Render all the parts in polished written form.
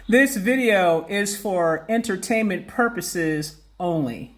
This video is for entertainment purposes only.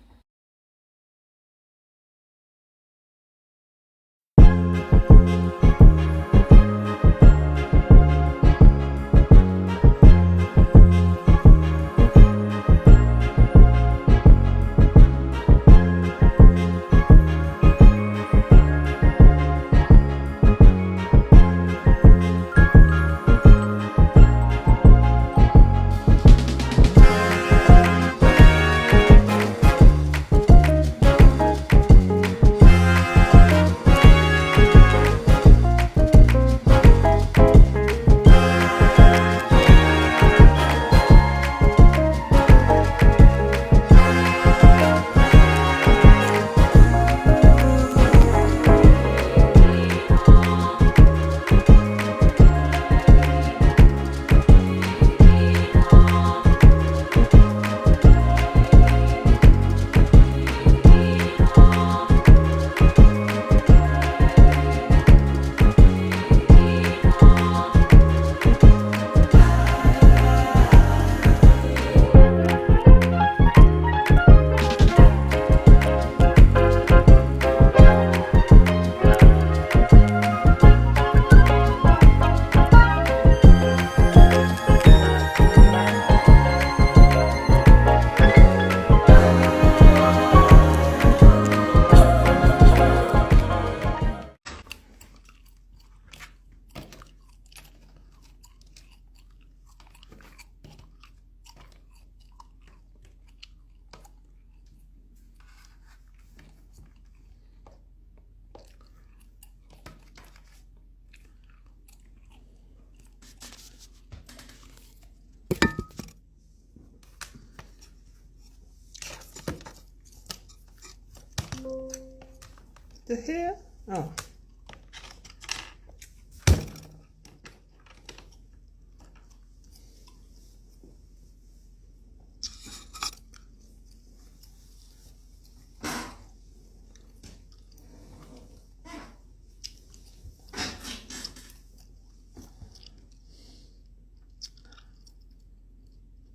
The hell? Oh.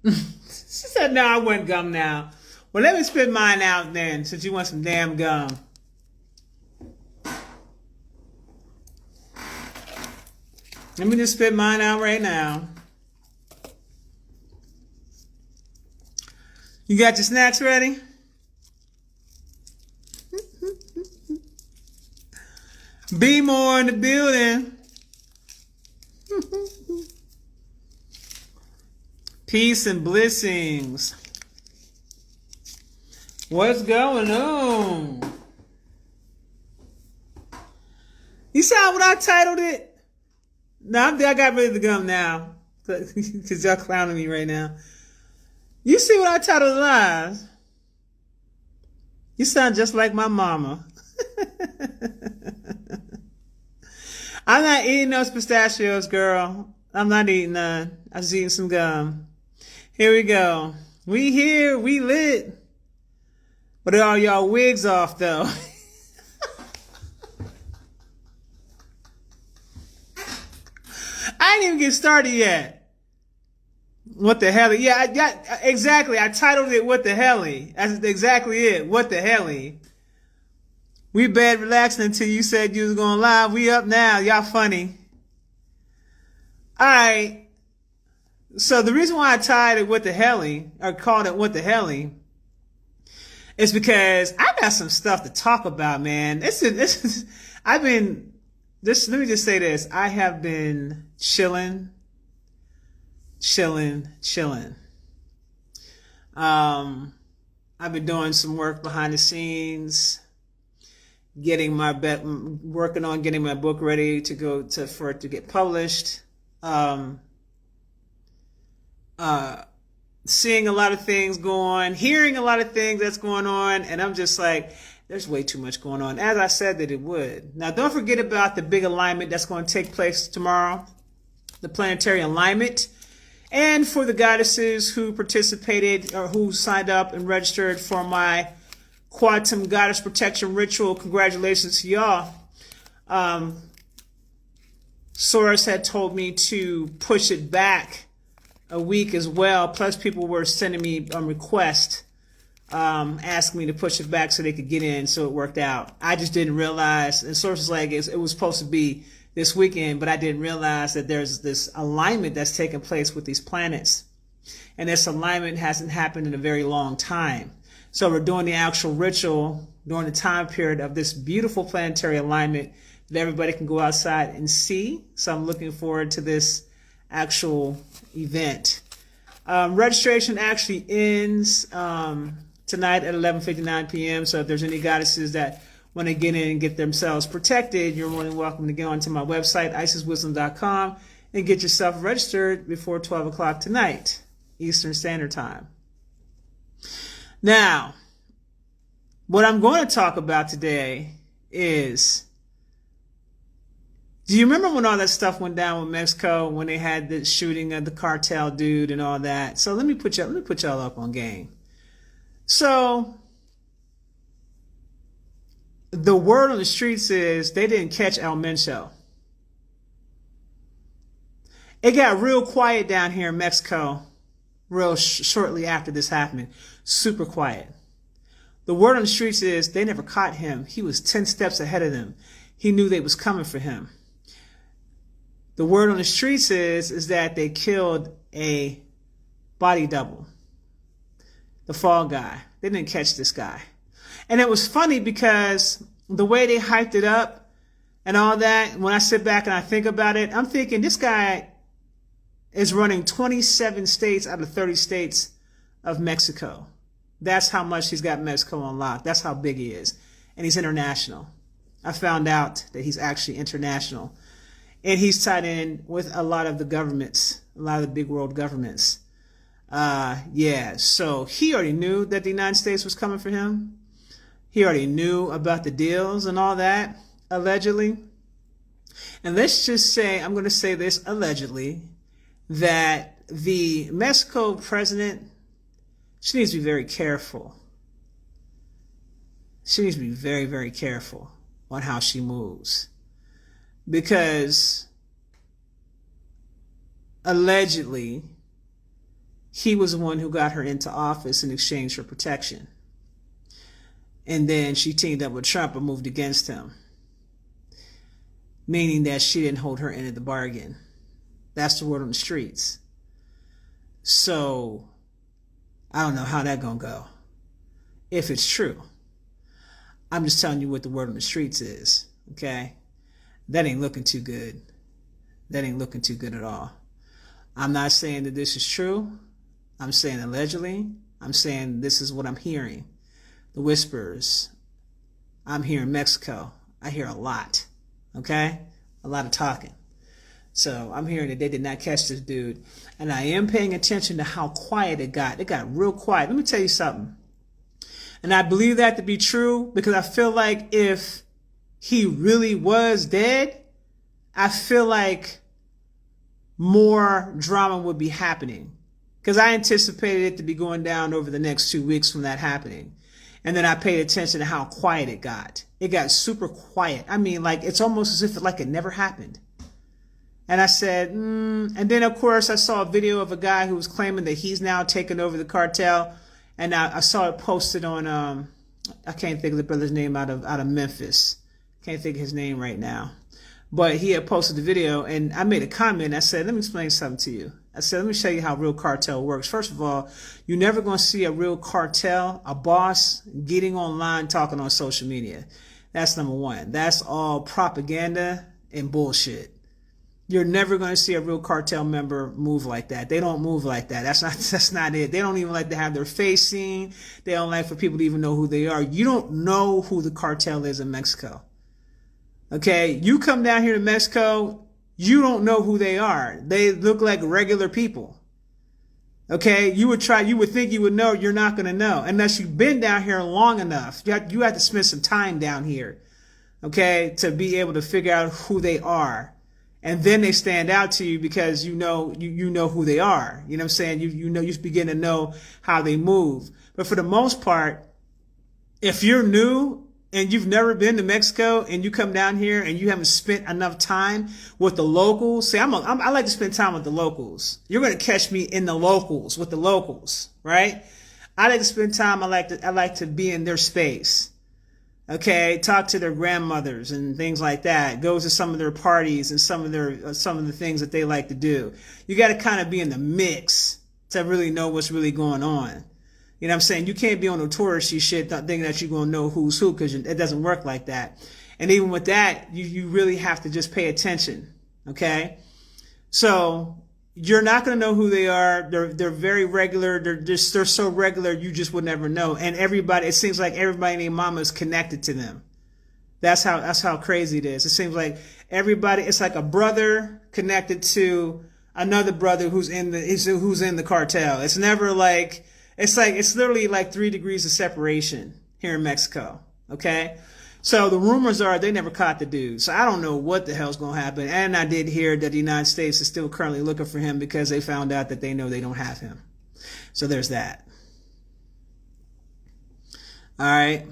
She said, no, I want gum now. Well, let me spit mine out then, since you want some damn gum. Let me just spit mine out right now. You got your snacks ready? Be more in the building. Peace and blessings. What's going on? You saw what I titled it? No, I got rid of the gum now. Because y'all clowning me right now. You see what I titled the lies? You sound just like my mama. I'm not eating those pistachios, girl. I'm not eating none. I'm just eating some gum. Here we go. We here, we lit. But are all y'all wigs off, though? I ain't even get started yet. What the hell? Yeah, exactly. I titled it What the Helly. That's exactly it. What the Helly. We bad relaxing until you said you was going live. We up now. Y'all funny. All right. So the reason why I titled it What the Helly, or called it What the Helly, is because I got some stuff to talk about, man. Let me just say this. I have been chilling. I've been doing some work behind the scenes, working on getting my book ready for it to get published. Seeing a lot of things go on, hearing a lot of things that's going on, and I'm just like, there's way too much going on, as I said that it would. Now, don't forget about the big alignment that's going to take place tomorrow, the planetary alignment. And for the goddesses who participated or who signed up and registered for my quantum goddess protection ritual, congratulations to y'all. Source had told me to push it back a week as well. Plus, people were sending me requests, asking me to push it back so they could get in. So it worked out. I just didn't realize, and sources like it was supposed to be this weekend, but I didn't realize that there's this alignment that's taking place with these planets. And this alignment hasn't happened in a very long time. So we're doing the actual ritual during the time period of this beautiful planetary alignment that everybody can go outside and see. So I'm looking forward to this actual event. Registration actually ends tonight at 11:59 p.m. So if there's any goddesses that want to get in and get themselves protected, you're more than welcome to go onto my website, isiswisdom.com, and get yourself registered before 12 o'clock tonight, Eastern Standard Time. Now, what I'm going to talk about today is, do you remember when all that stuff went down with Mexico, when they had the shooting of the cartel dude and all that? So let me put y'all up on game. So the word on the streets is they didn't catch El Mencho. It got real quiet down here in Mexico shortly after this happened. Super quiet. The word on the streets is they never caught him. He was 10 steps ahead of them. He knew they was coming for him. The word on the streets is that they killed a body double, the fall guy. They didn't catch this guy. And it was funny because the way they hyped it up and all that, when I sit back and I think about it, I'm thinking this guy is running 27 states out of 30 states of Mexico. That's how much he's got Mexico on lock. That's how big he is. And he's international. I found out that he's actually international. And he's tied in with a lot of the governments, a lot of the big world governments. So he already knew that the United States was coming for him. He already knew about the deals and all that, allegedly. And let's just say, I'm going to say this allegedly, that the Mexico president, she needs to be very careful. She needs to be very, very careful on how she moves. Because allegedly, he was the one who got her into office in exchange for protection. And then she teamed up with Trump and moved against him. Meaning that she didn't hold her end of the bargain. That's the word on the streets. So, I don't know how that's going to go. If it's true. I'm just telling you what the word on the streets is. Okay? That ain't looking too good. That ain't looking too good at all. I'm not saying that this is true. I'm saying allegedly. I'm saying this is what I'm hearing. The whispers. I'm here in Mexico. I hear a lot. Okay? A lot of talking. So I'm hearing that they did not catch this dude. And I am paying attention to how quiet it got. It got real quiet. Let me tell you something. And I believe that to be true because I feel like if he really was dead, I feel like more drama would be happening. Because I anticipated it to be going down over the next 2 weeks from that happening. And then I paid attention to how quiet it got. It got super quiet. I mean, like, it's almost as if it never happened. And I said, and then of course I saw a video of a guy who was claiming that he's now taken over the cartel. And I saw it posted on, I can't think of the brother's name out of Memphis. Can't think of his name right now. But he had posted the video and I made a comment. I said, let me explain something to you. I said, let me show you how real cartel works. First of all, you're never going to see a real cartel, a boss, getting online talking on social media. That's number one. That's all propaganda and bullshit. You're never going to see a real cartel member move like that. They don't move like that. That's not it. They don't even like to have their face seen. They don't like for people to even know who they are. You don't know who the cartel is in Mexico. Okay? You come down here to Mexico, you don't know who they are. They look like regular people. Okay? You would think you would know. You're not going to know unless you've been down here long enough. You have to spend some time down here. Okay? To be able to figure out who they are. And then they stand out to you because you know who they are. You know what I'm saying? You begin to know how they move. But for the most part, if you're new and you've never been to Mexico and you come down here and you haven't spent enough time with the locals. See, I like to spend time with the locals. You're going to catch me in the locals with the locals, right? I like to spend time. I like to be in their space. Okay, talk to their grandmothers and things like that. Go to some of their parties and some of the things that they like to do. You got to kind of be in the mix to really know what's really going on. You know what I'm saying? You can't be on no touristy shit thinking that you're going to know who's who, because it doesn't work like that. And even with that, you really have to just pay attention. Okay? So you're not going to know who they are. They're very regular. They're so regular you just would never know. And it seems like everybody named Mama is connected to them. That's how crazy it is. It seems like everybody, it's like a brother connected to another brother who's in the cartel. It's never like, it's literally like 3 degrees of separation here in Mexico. Okay? So the rumors are they never caught the dude. So I don't know what the hell's going to happen. And I did hear that the United States is still currently looking for him because they found out that they know they don't have him. So there's that. All right.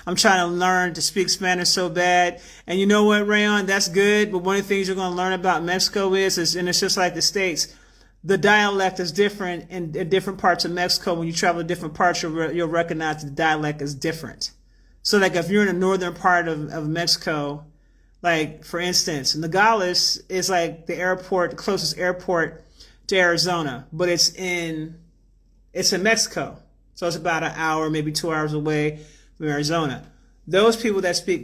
I'm trying to learn to speak Spanish so bad. And you know what, Rayon? That's good. But one of the things you're going to learn about Mexico is, and it's just like the States, the dialect is different in different parts of Mexico. When you travel to different parts, you'll recognize the dialect is different. So like if you're in the northern part of Mexico, like for instance, Nogales is like the closest airport to Arizona, but it's in Mexico. So it's about an hour, maybe 2 hours away from Arizona. Those people that speak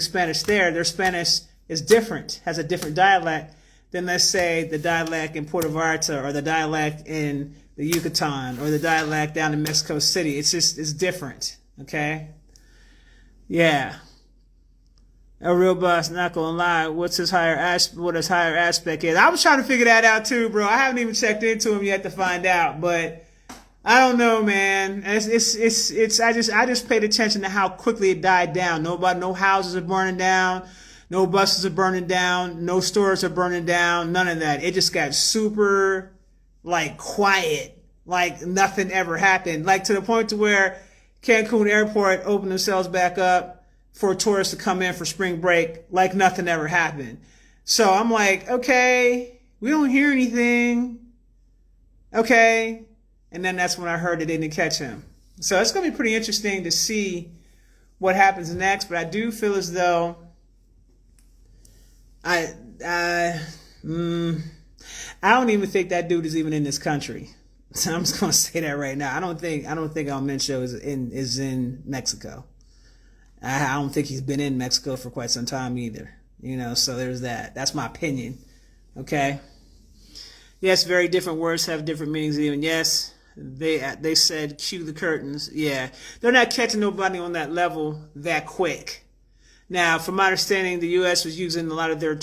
Spanish their Spanish is different, has a different dialect than, let's say, the dialect in Puerto Vallarta or the dialect in the Yucatan or the dialect down in Mexico City. It's different. Okay? Yeah. A real boss, not gonna lie. What his higher aspect is. I was trying to figure that out too, bro. I haven't even checked into him yet to find out, but I don't know, man. I just paid attention to how quickly it died down. No houses are burning down. No buses are burning down. No stores are burning down. None of that. It just got super, like, quiet. Like nothing ever happened. Like to the point to where Cancun Airport opened themselves back up for tourists to come in for spring break like nothing ever happened. So I'm like, okay, we don't hear anything. Okay. And then that's when I heard that they didn't catch him. So it's going to be pretty interesting to see what happens next. But I do feel as though I don't even think that dude is even in this country. So I'm just gonna say that right now. I don't think El Mencho is in Mexico. I don't think he's been in Mexico for quite some time either. You know, so there's that. That's my opinion. Okay. Yes, very different words have different meanings even. Yes, they said cue the curtains. Yeah, they're not catching nobody on that level that quick. Now, from my understanding, the U.S. was using a lot of their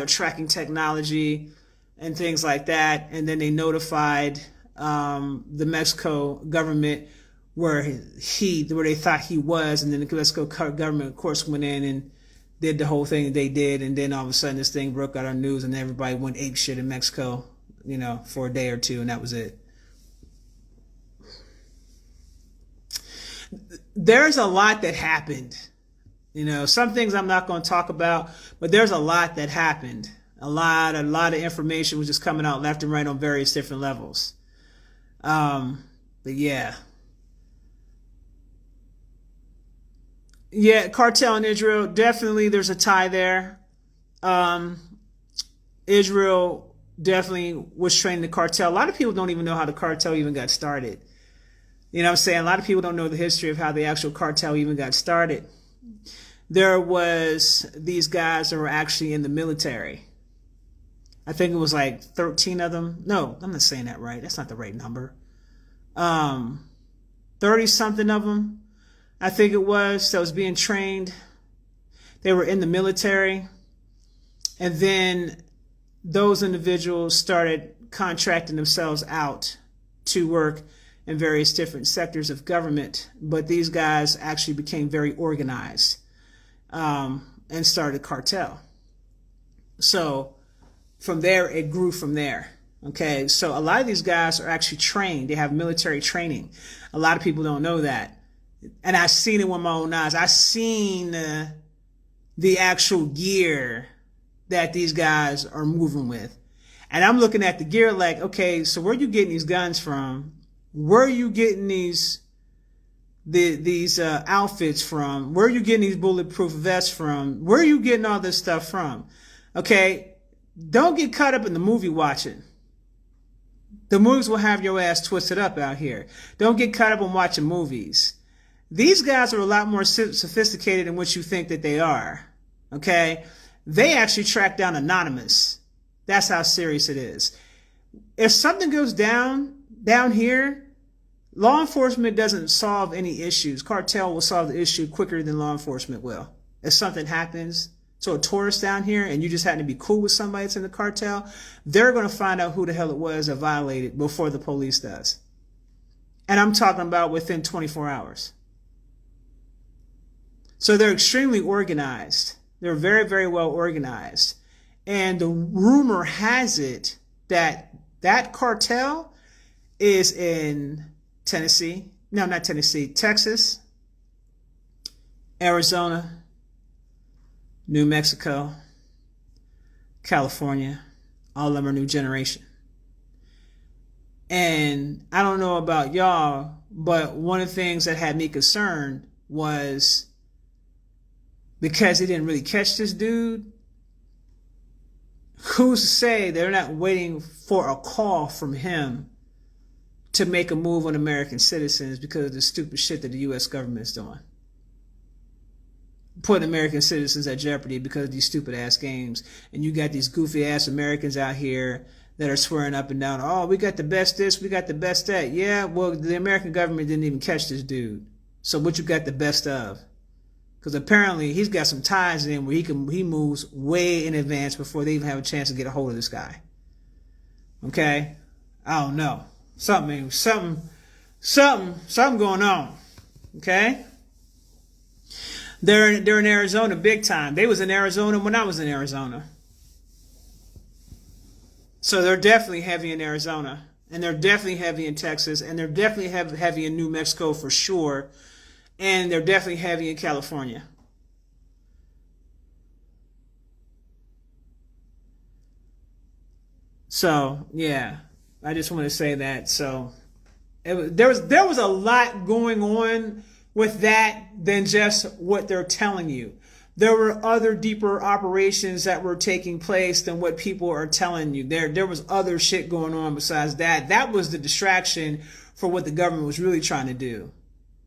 tracking technology and things like that, and then they notified the Mexico government where they thought he was, and then the Mexico government, of course, went in and did the whole thing that they did, and then all of a sudden this thing broke out on news, and everybody went ape shit in Mexico, you know, for a day or two, and that was it. There's a lot that happened. You know, some things I'm not going to talk about, but there's a lot that happened. A lot of information was just coming out left and right on various different levels. But yeah. Yeah, cartel in Israel, definitely there's a tie there. Israel definitely was training the cartel. A lot of people don't even know how the cartel even got started. You know what I'm saying? A lot of people don't know the history of how the actual cartel even got started. There was these guys that were actually in the military. I think it was like 13 of them. No, I'm not saying that right. That's not the right number. 30 something of them, I think it was, that was being trained. They were in the military. And then those individuals started contracting themselves out to work in various different sectors of government. But these guys actually became very organized and started a cartel. So from there, it grew from there. Okay, so a lot of these guys are actually trained. They have military training. A lot of people don't know that. And I've seen it with my own eyes. I've seen the actual gear that these guys are moving with. And I'm looking at the gear like, okay, so where are you getting these guns from? Where are you getting these outfits from? Where are you getting these bulletproof vests from? Where are you getting all this stuff from? Okay, don't get caught up in the movie watching. The movies will have your ass twisted up out here. Don't get caught up in watching movies. These guys are a lot more sophisticated than what you think that they are. Okay? They actually track down anonymous. That's how serious it is. If something goes down here, law enforcement doesn't solve any issues. Cartel will solve the issue quicker than law enforcement will. If something happens to a tourist down here and you just happen to be cool with somebody that's in the cartel, they're going to find out who the hell it was that violated before the police does. And I'm talking about within 24 hours. So they're extremely organized. They're very, very well organized. And the rumor has it that that cartel is in Tennessee. No, not Tennessee. Texas, Arizona, New Mexico, California. All of them are new generation. And I don't know about y'all, but one of the things that had me concerned was because they didn't really catch this dude, who's to say they're not waiting for a call from him to make a move on American citizens because of the stupid shit that the U.S. government is doing? Putting American citizens at jeopardy because of these stupid ass games. And you got these goofy ass Americans out here that are swearing up and down, oh, we got the best this, we got the best that. Yeah, well, the American government didn't even catch this dude. So what you got the best of? Because apparently he's got some ties in where he moves way in advance before they even have a chance to get a hold of this guy. Okay? I don't know. Something going on. Okay? They're in Arizona big time. They was in Arizona when I was in Arizona. So they're definitely heavy in Arizona. And they're definitely heavy in Texas. And they're definitely heavy in New Mexico for sure. And they're definitely heavy in California. So, yeah. I just want to say that. So, there was a lot going on with that than just what they're telling you. There were other deeper operations that were taking place than what people are telling you. There was other shit going on besides that. That was the distraction for what the government was really trying to do.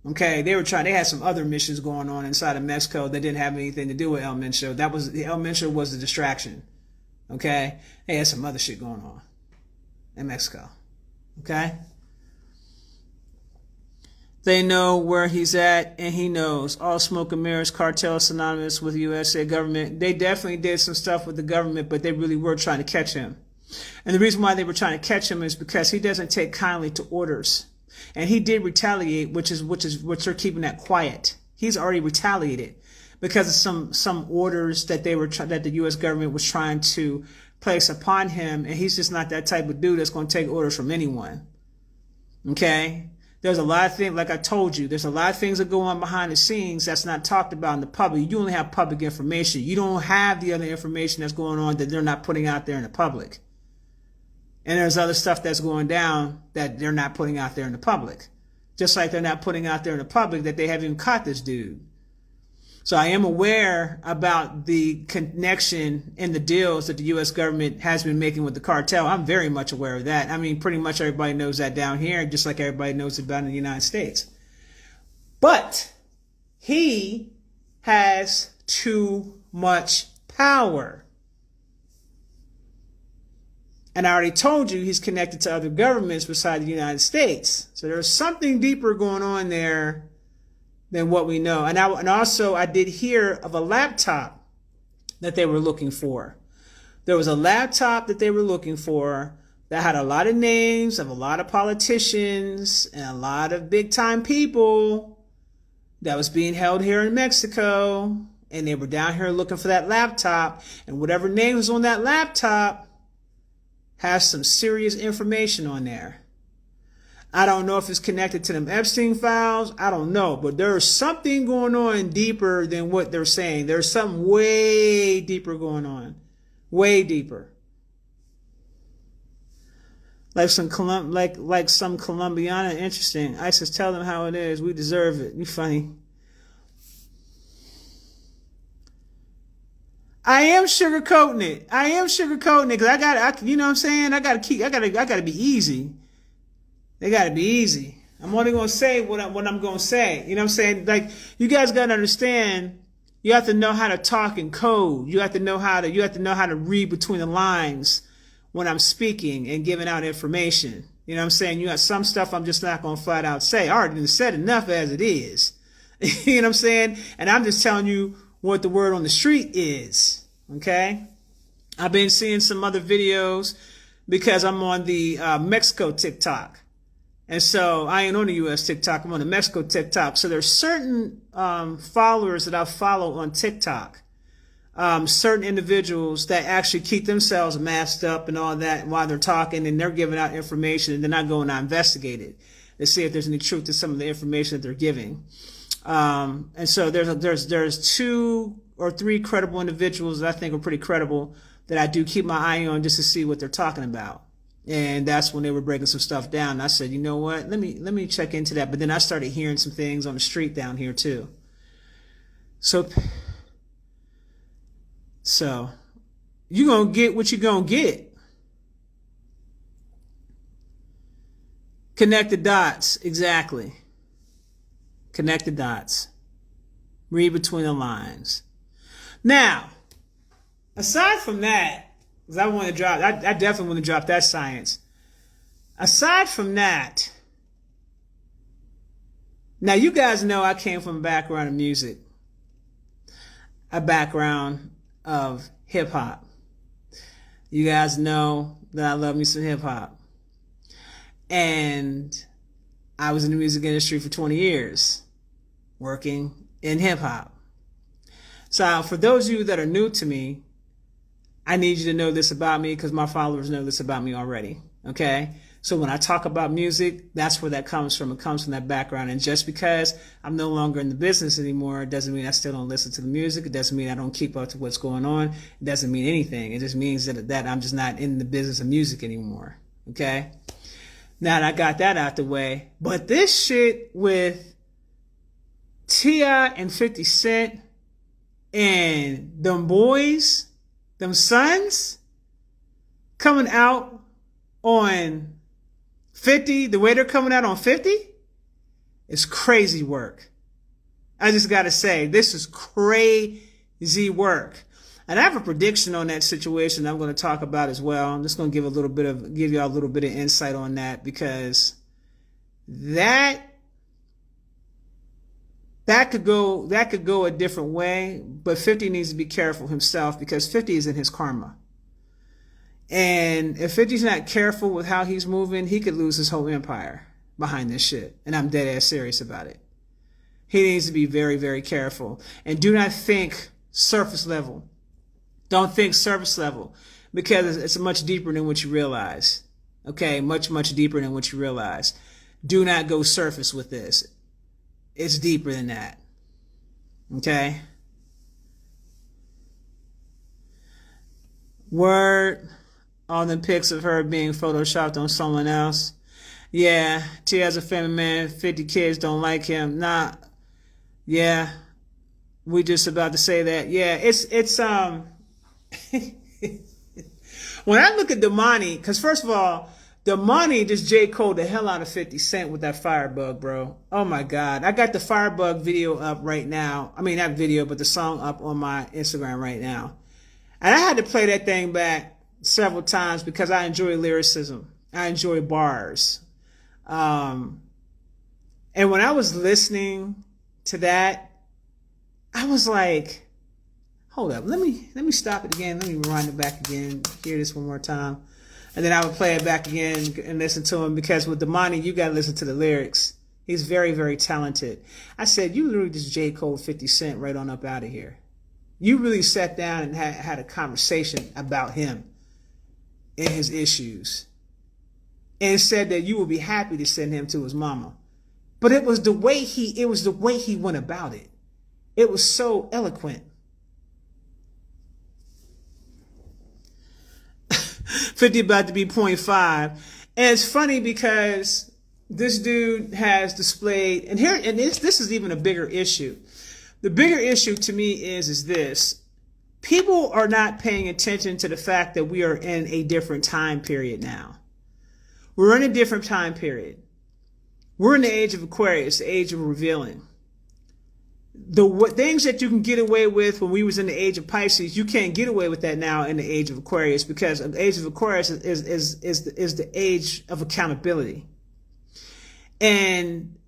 Okay, they had some other missions going on inside of Mexico that didn't have anything to do with El Mencho. El Mencho was the distraction. Okay, they had some other shit going on in Mexico. Okay. They know where he's at, and he knows. All smoke and mirrors, cartel synonymous with the USA government. They definitely did some stuff with the government, but they really were trying to catch him. And the reason why they were trying to catch him is because he doesn't take kindly to orders. And he did retaliate, which they're keeping that quiet. He's already retaliated because of some orders that that the U.S. government was trying to place upon him, and he's just not that type of dude that's going to take orders from anyone. Okay? There's a lot of things, like I told you, there's a lot of things that go on behind the scenes that's not talked about in the public. You only have public information. You don't have the other information that's going on that they're not putting out there in the public. And there's other stuff that's going down that they're not putting out there in the public. Just like they're not putting out there in the public that they haven't even caught this dude. So I am aware about the connection in the deals that the U.S. government has been making with the cartel. I'm very much aware of that. I mean, pretty much everybody knows that down here, just like everybody knows about in the United States. But he has too much power. And I already told you he's connected to other governments besides the United States. So there's something deeper going on there than what we know. And also I did hear of a laptop that they were looking for. There was a laptop that they were looking for that had a lot of names of a lot of politicians and a lot of big time people that was being held here in Mexico. And they were down here looking for that laptop. And whatever name was on that laptop has some serious information on there. I don't know if it's connected to them Epstein files. I don't know. But there's something going on deeper than what they're saying. There's something way deeper going on. Way deeper. Like some Colombiana. Interesting. ISIS, tell them how it is. We deserve it. You funny. I am sugarcoating it. Because you know what I'm saying? I gotta be easy. They gotta be easy. I'm only gonna say what I'm gonna say. You know what I'm saying? Like, you guys gotta understand, you have to know how to talk in code. You have to know how to read between the lines when I'm speaking and giving out information. You know what I'm saying? You got some stuff I'm just not gonna flat out say. I already said enough as it is. You know what I'm saying? And I'm just telling you what the word on the street is. Okay? I've been seeing some other videos because I'm on the Mexico TikTok. And so I ain't on the U.S. TikTok. I'm on the Mexico TikTok. So there's certain followers that I follow on TikTok. Certain individuals that actually keep themselves masked up and all that while they're talking, and they're giving out information, and then I go and I investigate it to see if there's any truth to some of the information that they're giving. And so there's 2 or 3 credible individuals that I think are pretty credible that I do keep my eye on just to see what they're talking about. And that's when they were breaking some stuff down. And I said, you know what? Let me check into that. But then I started hearing some things on the street down here too. So you're going to get what you're going to get. Connect the dots. Exactly. Connect the dots. Read between the lines. Now, aside from that, because I definitely want to drop that science. Aside from that, now you guys know I came from a background of music, a background of hip hop. You guys know that I love me some hip hop. And I was in the music industry for 20 years, working in hip hop. So for those of you that are new to me, I need you to know this about me because my followers know this about me already. Okay? So when I talk about music, that's where that comes from. It comes from that background. And just because I'm no longer in the business anymore, it doesn't mean I still don't listen to the music. It doesn't mean I don't keep up to what's going on. It doesn't mean anything. It just means that I'm just not in the business of music anymore. Okay? Now that I got that out the way. But this shit with T.I. and 50 Cent and them boys, them sons, coming out on 50, the way they're coming out on 50, is crazy work. I just got to say, this is crazy work. And I have a prediction on that situation I'm going to talk about as well. I'm just going to give y'all a little bit of insight on that, because that could go a different way, but 50 needs to be careful himself, because 50 is in his karma. And if 50's not careful with how he's moving, he could lose his whole empire behind this shit. And I'm dead ass serious about it. He needs to be very, very careful. And do not think surface level. Don't think surface level, because it's much deeper than what you realize. Okay, much, much deeper than what you realize. Do not go surface with this. It's deeper than that. Okay? Word on the pics of her being photoshopped on someone else. Yeah, T as a family man, 50 kids don't like him. Nah. Yeah. We just about to say that. Yeah, it's when I look at Damani, because first of all, Damani just J. Cole the hell out of 50 Cent with that Firebug, bro. Oh my God. I got the Firebug video up right now. I mean, not video, but the song up on my Instagram right now. And I had to play that thing back several times because I enjoy lyricism. I enjoy bars. And when I was listening to that, I was like, hold up, let me stop it again. Let me rewind it back again. Hear this one more time. And then I would play it back again and listen to him, because with Damani, you got to listen to the lyrics. He's very, very talented. I said, you literally just J. Cole 50 Cent right on up out of here. You really sat down and had a conversation about him and his issues. and said that you would be happy to send him to his mama. But it was the way he went about it. It was so eloquent. 50 about to be 0.5. And it's funny because this dude has displayed, and this is even a bigger issue. The bigger issue to me is this. People are not paying attention to the fact that we are in a different time period now. We're in a different time period. We're in the age of Aquarius, the age of revealing. The things that you can get away with when we was in the age of Pisces, you can't get away with that now in the age of Aquarius, because the age of Aquarius is the age of accountability. And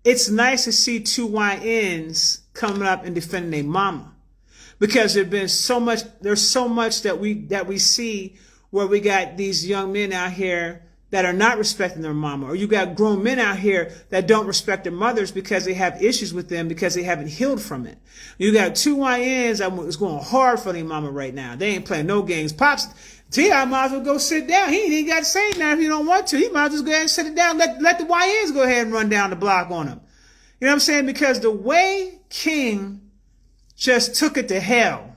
it's nice to see two YNs coming up and defending their mama, because there's so much that we see where we got these young men out here that are not respecting their mama, or you got grown men out here that don't respect their mothers because they have issues with them because they haven't healed from it. You got two YNs that is going hard for their mama right now. They ain't playing no games. Pops, T.I. might as well go sit down. He ain't got to say nothing if he don't want to. He might as well just go ahead and sit it down. Let the YNs go ahead and run down the block on him. You know what I'm saying? Because the way King just took it to hell,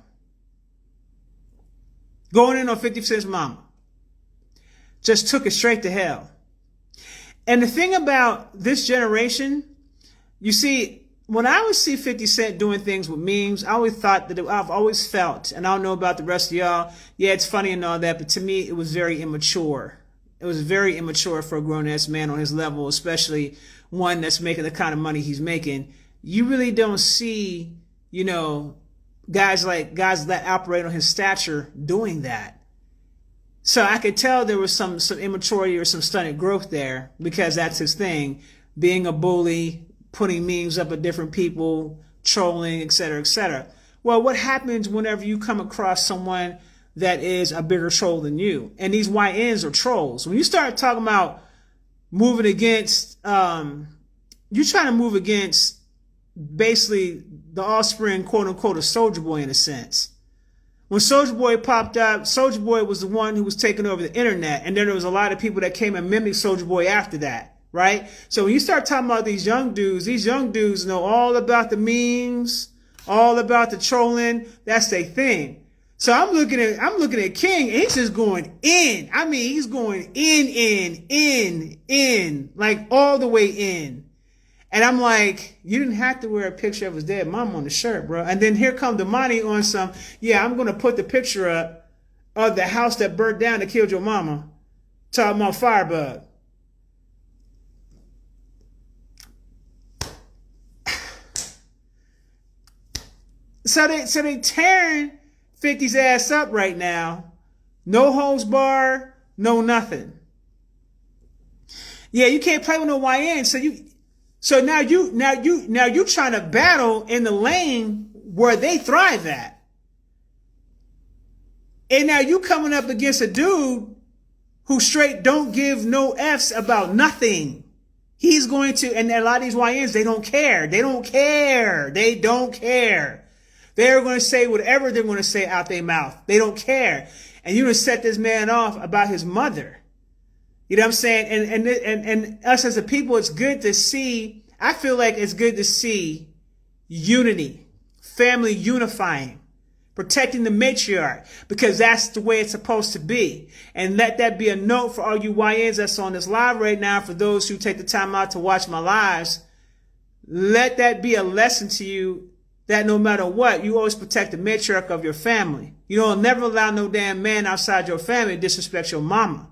going in on 50 Cent's mama, just took it straight to hell. And the thing about this generation, you see, when I would see 50 Cent doing things with memes, I always thought that I've always felt, and I don't know about the rest of y'all, yeah, it's funny and all that, but to me, it was very immature. It was very immature for a grown-ass man on his level, especially one that's making the kind of money he's making. You really don't see, guys that operate on his stature doing that. So I could tell there was some immaturity or some stunted growth there, because that's his thing, being a bully, putting memes up at different people, trolling, et cetera, et cetera. Well, what happens whenever you come across someone that is a bigger troll than you? And these YNs are trolls. When you start talking about moving against, you're trying to move against basically the offspring, quote unquote, of Soulja Boy in a sense. When Soulja Boy popped up, Soulja Boy was the one who was taking over the internet. And then there was a lot of people that came and mimicked Soulja Boy after that, right? So when you start talking about these young dudes know all about the memes, all about the trolling. That's their thing. So I'm looking at King, and he's just going in. I mean, he's going in, like all the way in. And I'm like, you didn't have to wear a picture of his dead mom on the shirt, bro. And then here come Damani on some, I'm going to put the picture up of the house that burnt down that killed your mama. Talking about Firebug. So they tearing 50's ass up right now. No holds bar, no nothing. Yeah, you can't play with no YN. So now you trying to battle in the lane where they thrive at. And now you coming up against a dude who straight don't give no F's about nothing. He's going to, and a lot of these YNs, they don't care. They don't care. They're going to say whatever they're going to say out their mouth. They don't care. And you're going to set this man off about his mother. You know what I'm saying? And us as a people, it's good to see, I feel like it's good to see unity, family unifying, protecting the matriarch, because that's the way it's supposed to be. And let that be a note for all you YNs that's on this live right now, for those who take the time out to watch my lives. Let that be a lesson to you, that no matter what, you always protect the matriarch of your family. You don't never allow no damn man outside your family to disrespect your mama.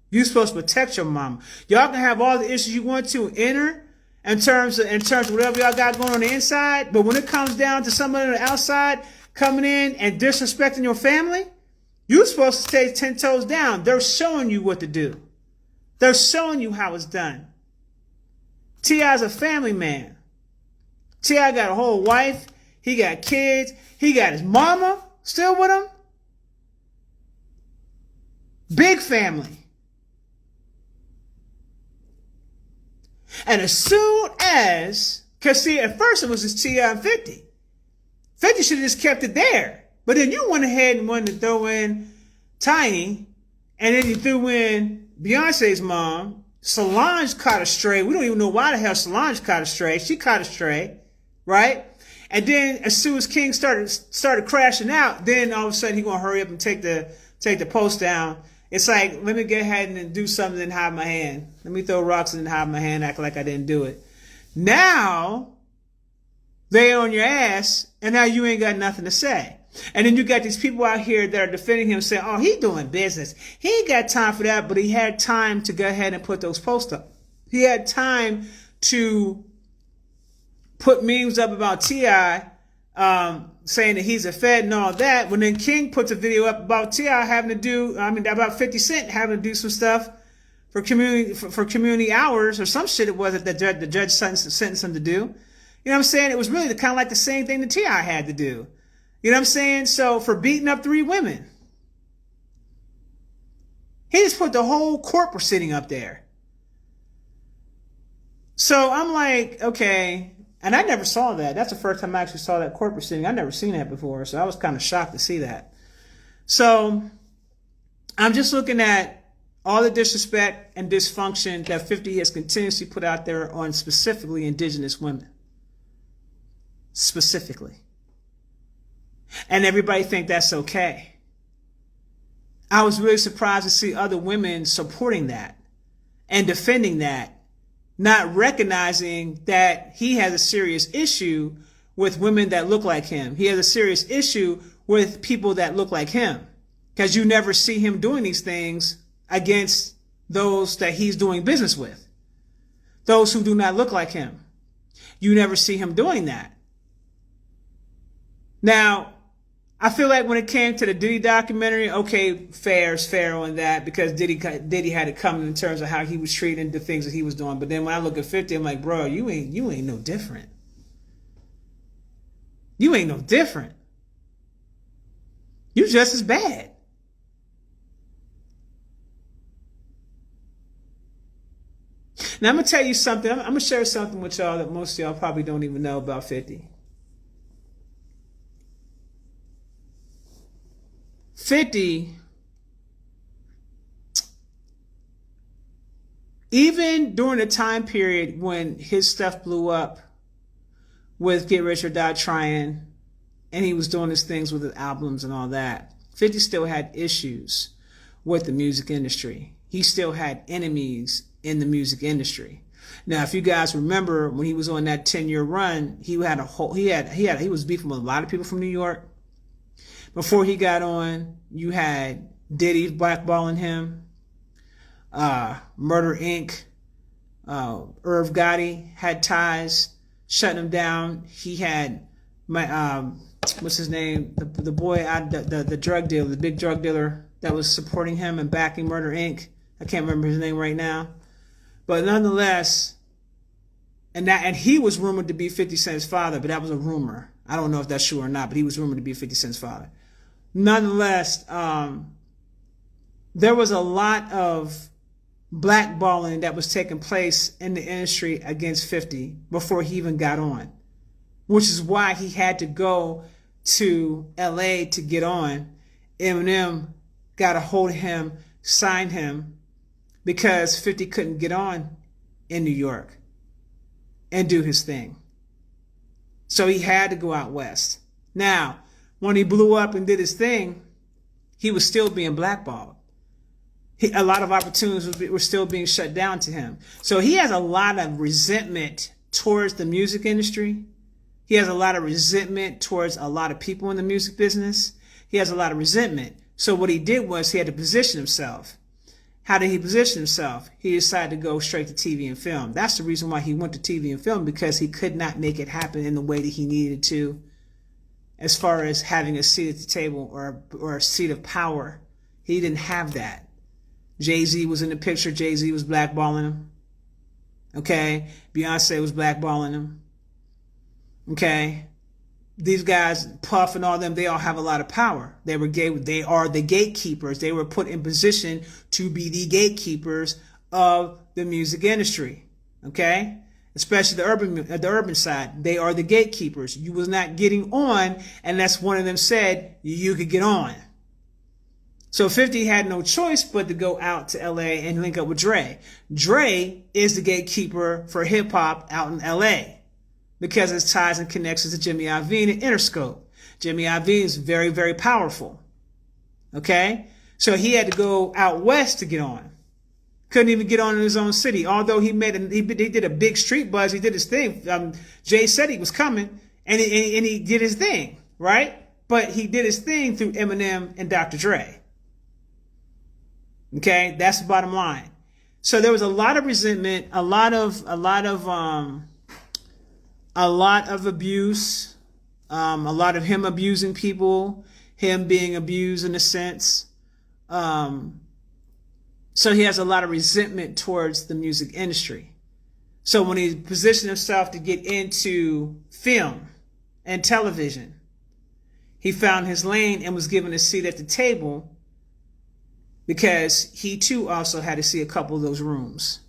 You're supposed to protect your mama. Y'all can have all the issues you want to enter in terms of whatever y'all got going on the inside, but when it comes down to somebody on the outside coming in and disrespecting your family, you're supposed to stay 10 toes down. They're showing you what to do. They're showing you how it's done. T.I.'s a family man. T.I. got a whole wife. He got kids. He got his mama still with him. Big family. And as soon as, because see, at first it was just T.I. and 50. 50 should have just kept it there. But then you went ahead and wanted to throw in Tiny, and then you threw in Beyonce's mom, Solange, caught a stray. We don't even know why the hell Solange caught a stray. She caught a stray, right? And then as soon as King started crashing out, then all of a sudden he gonna hurry up and take the post down. It's like, let me get ahead and do something and hide my hand. Let me throw rocks and hide my hand, act like I didn't do it. Now they on your ass, and now you ain't got nothing to say. And then you got these people out here that are defending him, saying, "Oh, he doing business. He ain't got time for that," but he had time to go ahead and put those posts up. He had time to put memes up about T.I., saying that he's a Fed and all that. When then King puts a video up about T.I. having to do, about 50 Cent having to do some stuff for community hours or some shit it was that the judge sentenced him to do. You know what I'm saying? It was really kind of like the same thing that T.I. had to do. You know what I'm saying? So for beating up 3 women, he just put the whole court proceeding up there. So I'm like, okay. And I never saw that. That's the first time I actually saw that court proceeding. I've never seen that before. So I was kind of shocked to see that. So I'm just looking at all the disrespect and dysfunction that 50 has continuously put out there on specifically indigenous women. Specifically. And everybody think that's okay. I was really surprised to see other women supporting that and defending that, not recognizing that he has a serious issue with women that look like him. He has a serious issue with people that look like him, because you never see him doing these things against those that he's doing business with, those who do not look like him. You never see him doing that. Now, I feel like when it came to the Diddy documentary, okay, fair is fair on that, because Diddy had it coming in terms of how he was treating the things that he was doing. But then when I look at 50, I'm like, bro, you ain't no different. You ain't no different. You just as bad. Now I'm gonna tell you something. I'm gonna share something with y'all that most of y'all probably don't even know about 50. 50, even during the time period when his stuff blew up with Get Rich or Die Trying, and he was doing his things with his albums and all that, 50 still had issues with the music industry. He still had enemies in the music industry. Now, if you guys remember, when he was on that 10-year run, he was beefing with a lot of people from New York. Before he got on, you had Diddy blackballing him, Murder Inc., Irv Gotti had ties, shutting him down. He had what's his name? The boy, the drug dealer, the big drug dealer that was supporting him and backing Murder Inc. I can't remember his name right now, but nonetheless, and he was rumored to be 50 Cent's father, but that was a rumor. I don't know if that's true or not, but he was rumored to be 50 Cent's father. Nonetheless, there was a lot of blackballing that was taking place in the industry against 50 before he even got on, which is why he had to go to LA to get on. Eminem got a hold of him, signed him, because 50 couldn't get on in New York and do his thing. So he had to go out west. Now, when he blew up and did his thing, he was still being blackballed. A lot of opportunities were still being shut down to him. So he has a lot of resentment towards the music industry. He has a lot of resentment towards a lot of people in the music business. He has a lot of resentment. So what he did was he had to position himself. How did he position himself? He decided to go straight to TV and film. That's the reason why he went to TV and film, because he could not make it happen in the way that he needed to, as far as having a seat at the table or a seat of power. He didn't have that. Jay-Z was in the picture. Jay-Z was blackballing him. Okay? Beyonce was blackballing him. Okay? These guys, Puff and all them, they all have a lot of power. They are the gatekeepers. They were put in position to be the gatekeepers of the music industry. Okay? Especially the urban side. They are the gatekeepers. You was not getting on unless one of them said you could get on. So 50 had no choice but to go out to LA and link up with Dre. Dre is the gatekeeper for hip hop out in LA because of his ties and connections to Jimmy Iovine and Interscope. Jimmy Iovine is very, very powerful. Okay? So he had to go out west to get on. Couldn't even get on in his own city. Although he did a big street buzz, he did his thing. Jay said he was coming, and he did his thing, right? But he did his thing through Eminem and Dr. Dre. Okay, that's the bottom line. So there was a lot of resentment, a lot of abuse, a lot of him abusing people, him being abused in a sense. So he has a lot of resentment towards the music industry. So when he positioned himself to get into film and television, he found his lane and was given a seat at the table because he too also had to see a couple of those rooms,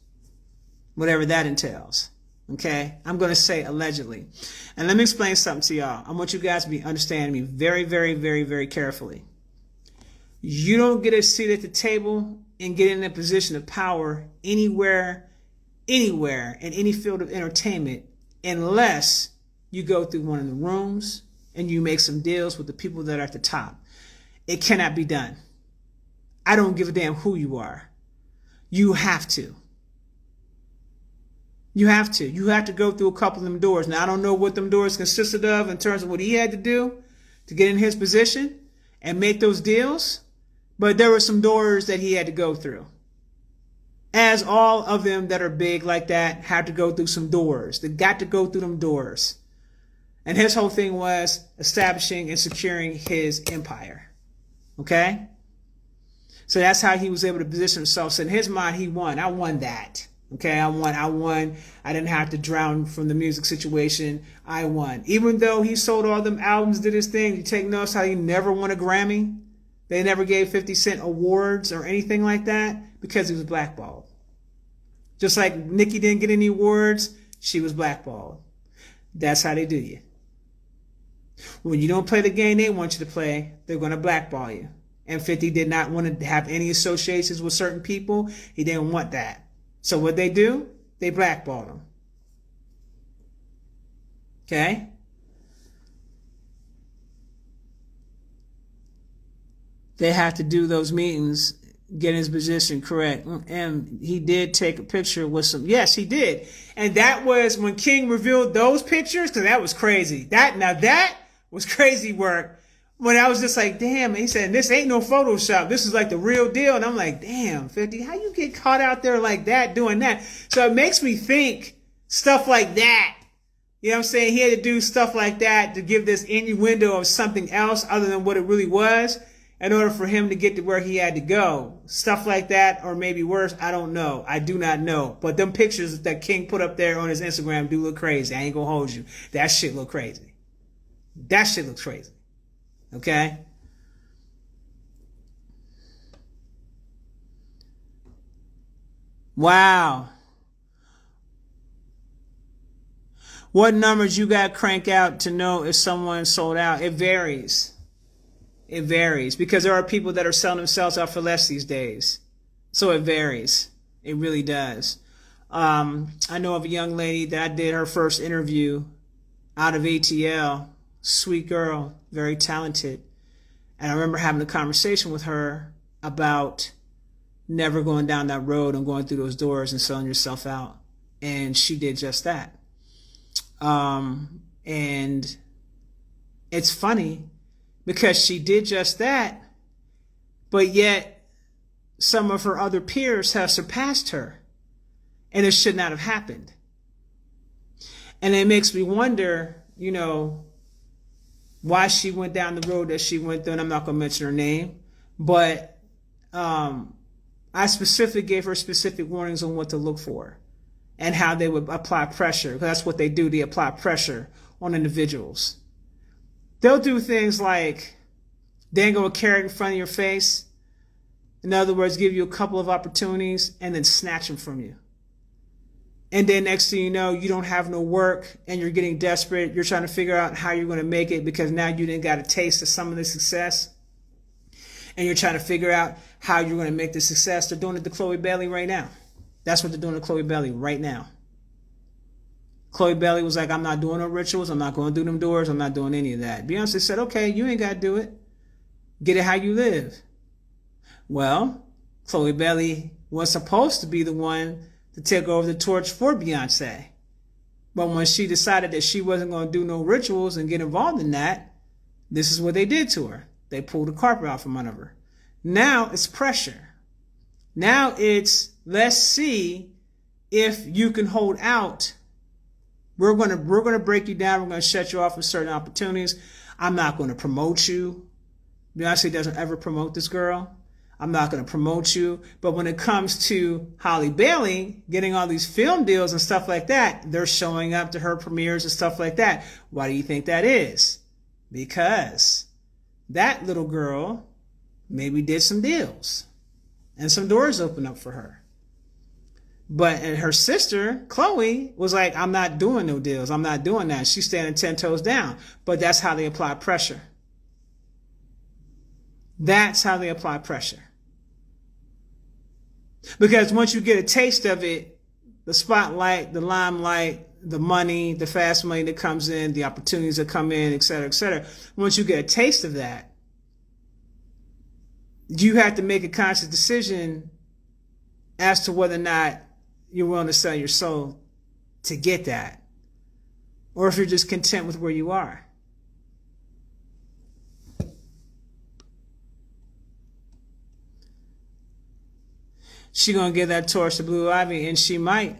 whatever that entails. Okay, I'm going to say allegedly. And let me explain something to y'all. I want you guys to be understanding me very, very, very, very carefully. You don't get a seat at the table and get in a position of power anywhere, in any field of entertainment, unless you go through one of the rooms and you make some deals with the people that are at the top. It cannot be done. I don't give a damn who you are. You have to. You have to. You have to go through a couple of them doors. Now, I don't know what them doors consisted of in terms of what he had to do to get in his position and make those deals, but there were some doors that he had to go through. As all of them that are big like that have to go through some doors. They got to go through them doors. And his whole thing was establishing and securing his empire. Okay? So that's how he was able to position himself. So in his mind, he won. I won that. Okay, I won. I didn't have to drown from the music situation. I won. Even though he sold all them albums, did his thing, you take notice how he never won a Grammy? They never gave 50 Cent awards or anything like that because he was blackballed. Just like Nicki didn't get any awards, she was blackballed. That's how they do you. When you don't play the game they want you to play, they're going to blackball you. And 50 did not want to have any associations with certain people. He didn't want that. So what they do, they blackball him. Okay? They have to do those meetings, get his position correct. And he did take a picture with some, yes, he did. And that was when King revealed those pictures, because that was crazy. That was crazy work. When I was just like, damn, he said, this ain't no Photoshop. This is like the real deal. And I'm like, damn, 50, how you get caught out there like that doing that? So it makes me think stuff like that. You know what I'm saying? He had to do stuff like that to give this innuendo of something else other than what it really was in order for him to get to where he had to go. Stuff like that, or maybe worse, I don't know. I do not know. But them pictures that King put up there on his Instagram do look crazy. I ain't gonna hold you. That shit look crazy. That shit looks crazy. Okay? Wow. What numbers you got to crank out to know if someone sold out? It varies. It varies because there are people that are selling themselves out for less these days. So it varies. It really does. I know of a young lady that I did her first interview out of ATL. Sweet girl, very talented. And I remember having a conversation with her about never going down that road and going through those doors and selling yourself out. And she did just that. And it's funny because she did just that, but yet some of her other peers have surpassed her. And it should not have happened. And it makes me wonder, you know, why she went down the road that she went through, and I'm not going to mention her name, but I specifically gave her specific warnings on what to look for and how they would apply pressure, because that's what they do. They apply pressure on individuals. They'll do things like dangle a carrot in front of your face. In other words, give you a couple of opportunities and then snatch them from you. And then next thing you know, you don't have no work and you're getting desperate. You're trying to figure out how you're going to make it because now you didn't got a taste of some of the success. and you're trying to figure out how you're going to make this success. They're doing it to Chloe Bailey right now. That's what they're doing to Chloe Bailey right now. Chloe Bailey was like, I'm not doing no rituals. I'm not going to do them doors. I'm not doing any of that. Beyonce said, okay, you ain't got to do it. Get it how you live. Well, Chloe Bailey was supposed to be the one to take over the torch for Beyonce. But when she decided that she wasn't going to do no rituals and get involved in that, this is what they did to her. They pulled the carpet out from under her. Now it's pressure. Now it's, let's see if you can hold out. We're gonna break you down. We're gonna shut you off from certain opportunities. I'm not gonna promote you. Beyonce doesn't ever promote this girl. I'm not gonna promote you. But when it comes to Halle Bailey getting all these film deals and stuff like that, they're showing up to her premieres and stuff like that. Why do you think that is? Because that little girl maybe did some deals and some doors opened up for her. But and her sister, Chloe, was like, I'm not doing no deals. I'm not doing that. She's standing 10 toes down. But that's how they apply pressure. That's how they apply pressure. Because once you get a taste of it, the spotlight, the limelight, the money, the fast money that comes in, the opportunities that come in, et cetera, once you get a taste of that, you have to make a conscious decision as to whether or not you're willing to sell your soul to get that, or if you're just content with where you are. She gonna give that torch to Blue Ivy, and she might.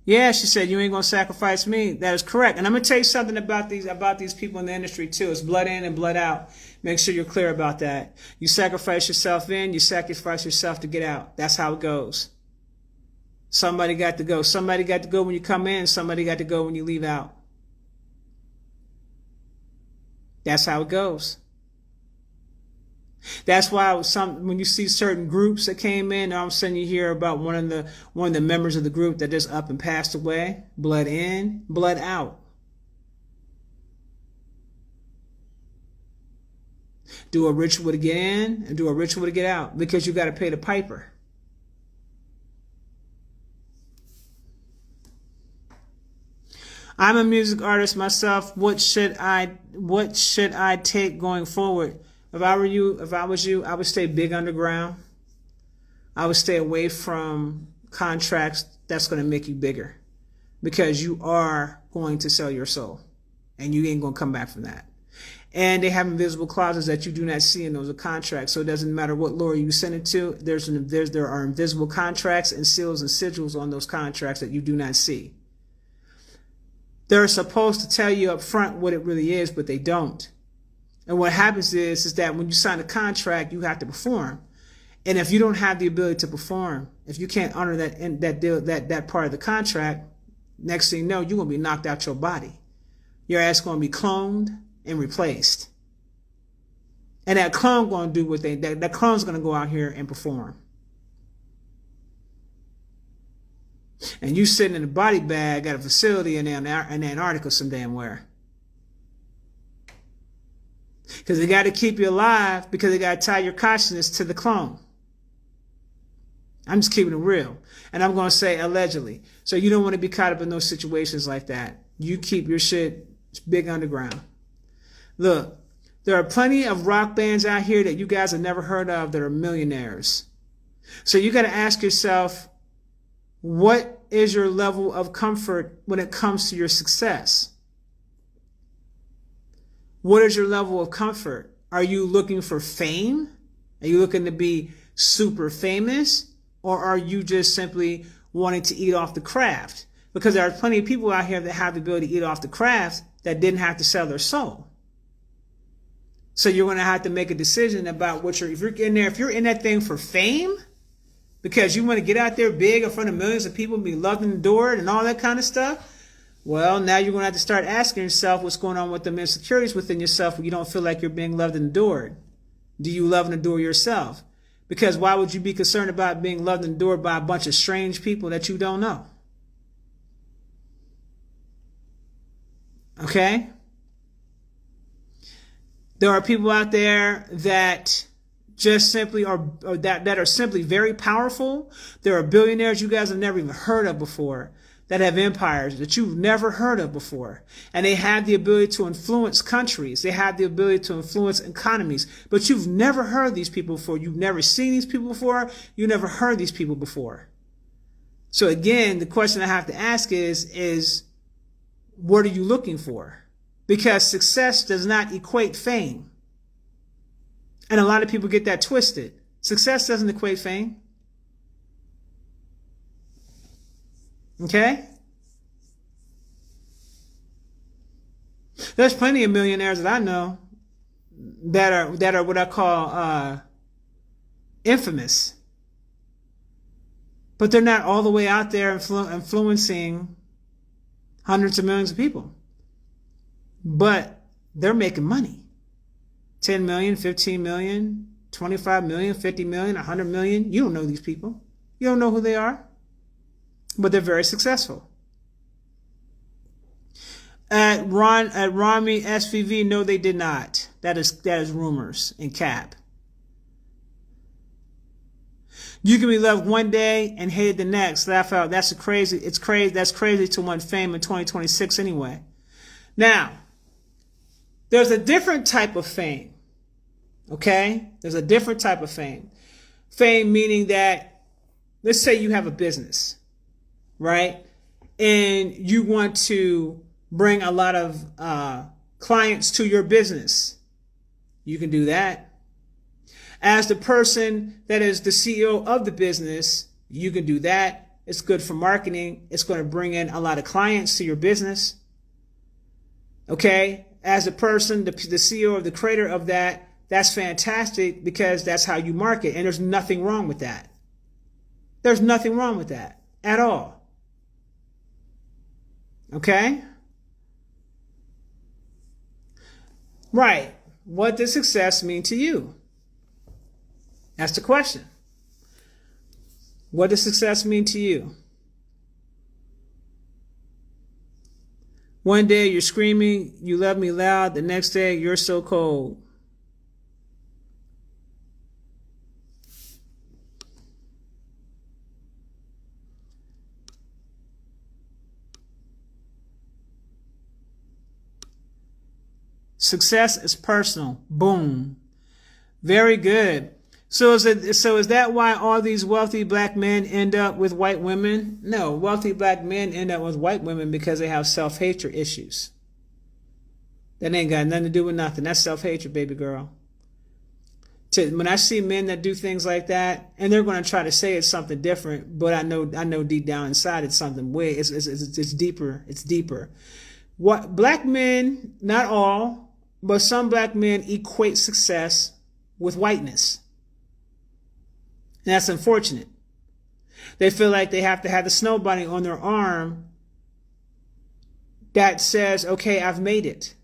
Yeah, she said, you ain't gonna sacrifice me. That is correct. And I'm gonna tell you something about these people in the industry too. It's blood in and blood out. Make sure you're clear about that. You sacrifice yourself in, you sacrifice yourself to get out. That's how it goes. Somebody got to go. Somebody got to go when you come in, somebody got to go when you leave out. That's how it goes. That's why when you see certain groups that came in, all of a sudden you hear about one of the members of the group that just up and passed away. Blood in, blood out. Do a ritual to get in and do a ritual to get out, because you got to pay the piper. I'm a music artist myself. What should I take going forward? If I was you, I would stay big underground. I would stay away from contracts that's going to make you bigger, because you are going to sell your soul and you ain't going to come back from that. And they have invisible clauses that you do not see in those contracts. So it doesn't matter what lawyer you send it to. There are invisible contracts and seals and sigils on those contracts that you do not see. They're supposed to tell you up front what it really is, but they don't. And what happens is that when you sign a contract, you have to perform. And if you don't have the ability to perform, if you can't honor that part of the contract, next thing you know, you're going to be knocked out your body. Your ass going to be cloned and replaced. And that clone going to do that clone's going to go out here and perform. And you sitting in a body bag at a facility in Antarctica some damn where. Because they got to keep you alive, because they got to tie your consciousness to the clone. I'm just keeping it real. And I'm going to say allegedly. So you don't want to be caught up in those situations like that. You keep your shit big underground. Look, there are plenty of rock bands out here that you guys have never heard of that are millionaires. So you got to ask yourself, what is your level of comfort when it comes to your success? What is your level of comfort? Are you looking for fame? Are you looking to be super famous? Or are you just simply wanting to eat off the craft? Because there are plenty of people out here that have the ability to eat off the craft that didn't have to sell their soul. So you're going to have to make a decision about if you're in that thing for fame, because you want to get out there big in front of millions of people and be loved and adored and all that kind of stuff. Well, now you're going to have to start asking yourself what's going on with them insecurities within yourself when you don't feel like you're being loved and adored. Do you love and adore yourself? Because why would you be concerned about being loved and adored by a bunch of strange people that you don't know? Okay? There are people out there that just simply are, or that are simply very powerful. There are billionaires you guys have never even heard of before that have empires that you've never heard of before. And they have the ability to influence countries. They have the ability to influence economies. But you've never heard these people before. You've never seen these people before. You never heard these people before. So again, the question I have to ask is what are you looking for? Because success does not equate fame. And a lot of people get that twisted. Success doesn't equate fame. Okay? There's plenty of millionaires that I know that are what I call infamous. But they're not all the way out there influencing hundreds of millions of people. But they're making money. 10 million, 15 million, 25 million, 50 million, 100 million. You don't know these people. You don't know who they are. But they're very successful. At Rami SVV, no, they did not. That is rumors and cap. You can be loved one day and hated the next. Laugh out. That's crazy. It's crazy. That's crazy to want fame in 2026 anyway. Now, there's a different type of fame. Okay? There's a different type of fame. Fame meaning that, let's say you have a business, right? And you want to bring a lot of clients to your business. You can do that. As the person that is the CEO of the business, you can do that. It's good for marketing. It's going to bring in a lot of clients to your business. Okay? As a person, the CEO or the creator of that, that's fantastic because that's how you market. And there's nothing wrong with that. There's nothing wrong with that at all. Okay? Right. What does success mean to you? That's the question. What does success mean to you? One day you're screaming, you love me loud. The next day you're so cold. Success is personal. Boom. Very good. So is that why all these wealthy black men end up with white women? No, wealthy black men end up with white women because they have self-hatred issues. That ain't got nothing to do with nothing. That's self-hatred, baby girl. When I see men that do things like that, and they're going to try to say it's something different, but I know deep down inside it's something way. It's deeper. It's deeper. What black men, not all, but some black men equate success with whiteness. And that's unfortunate. They feel like they have to have the snow bunny on their arm that says, okay, I've made it.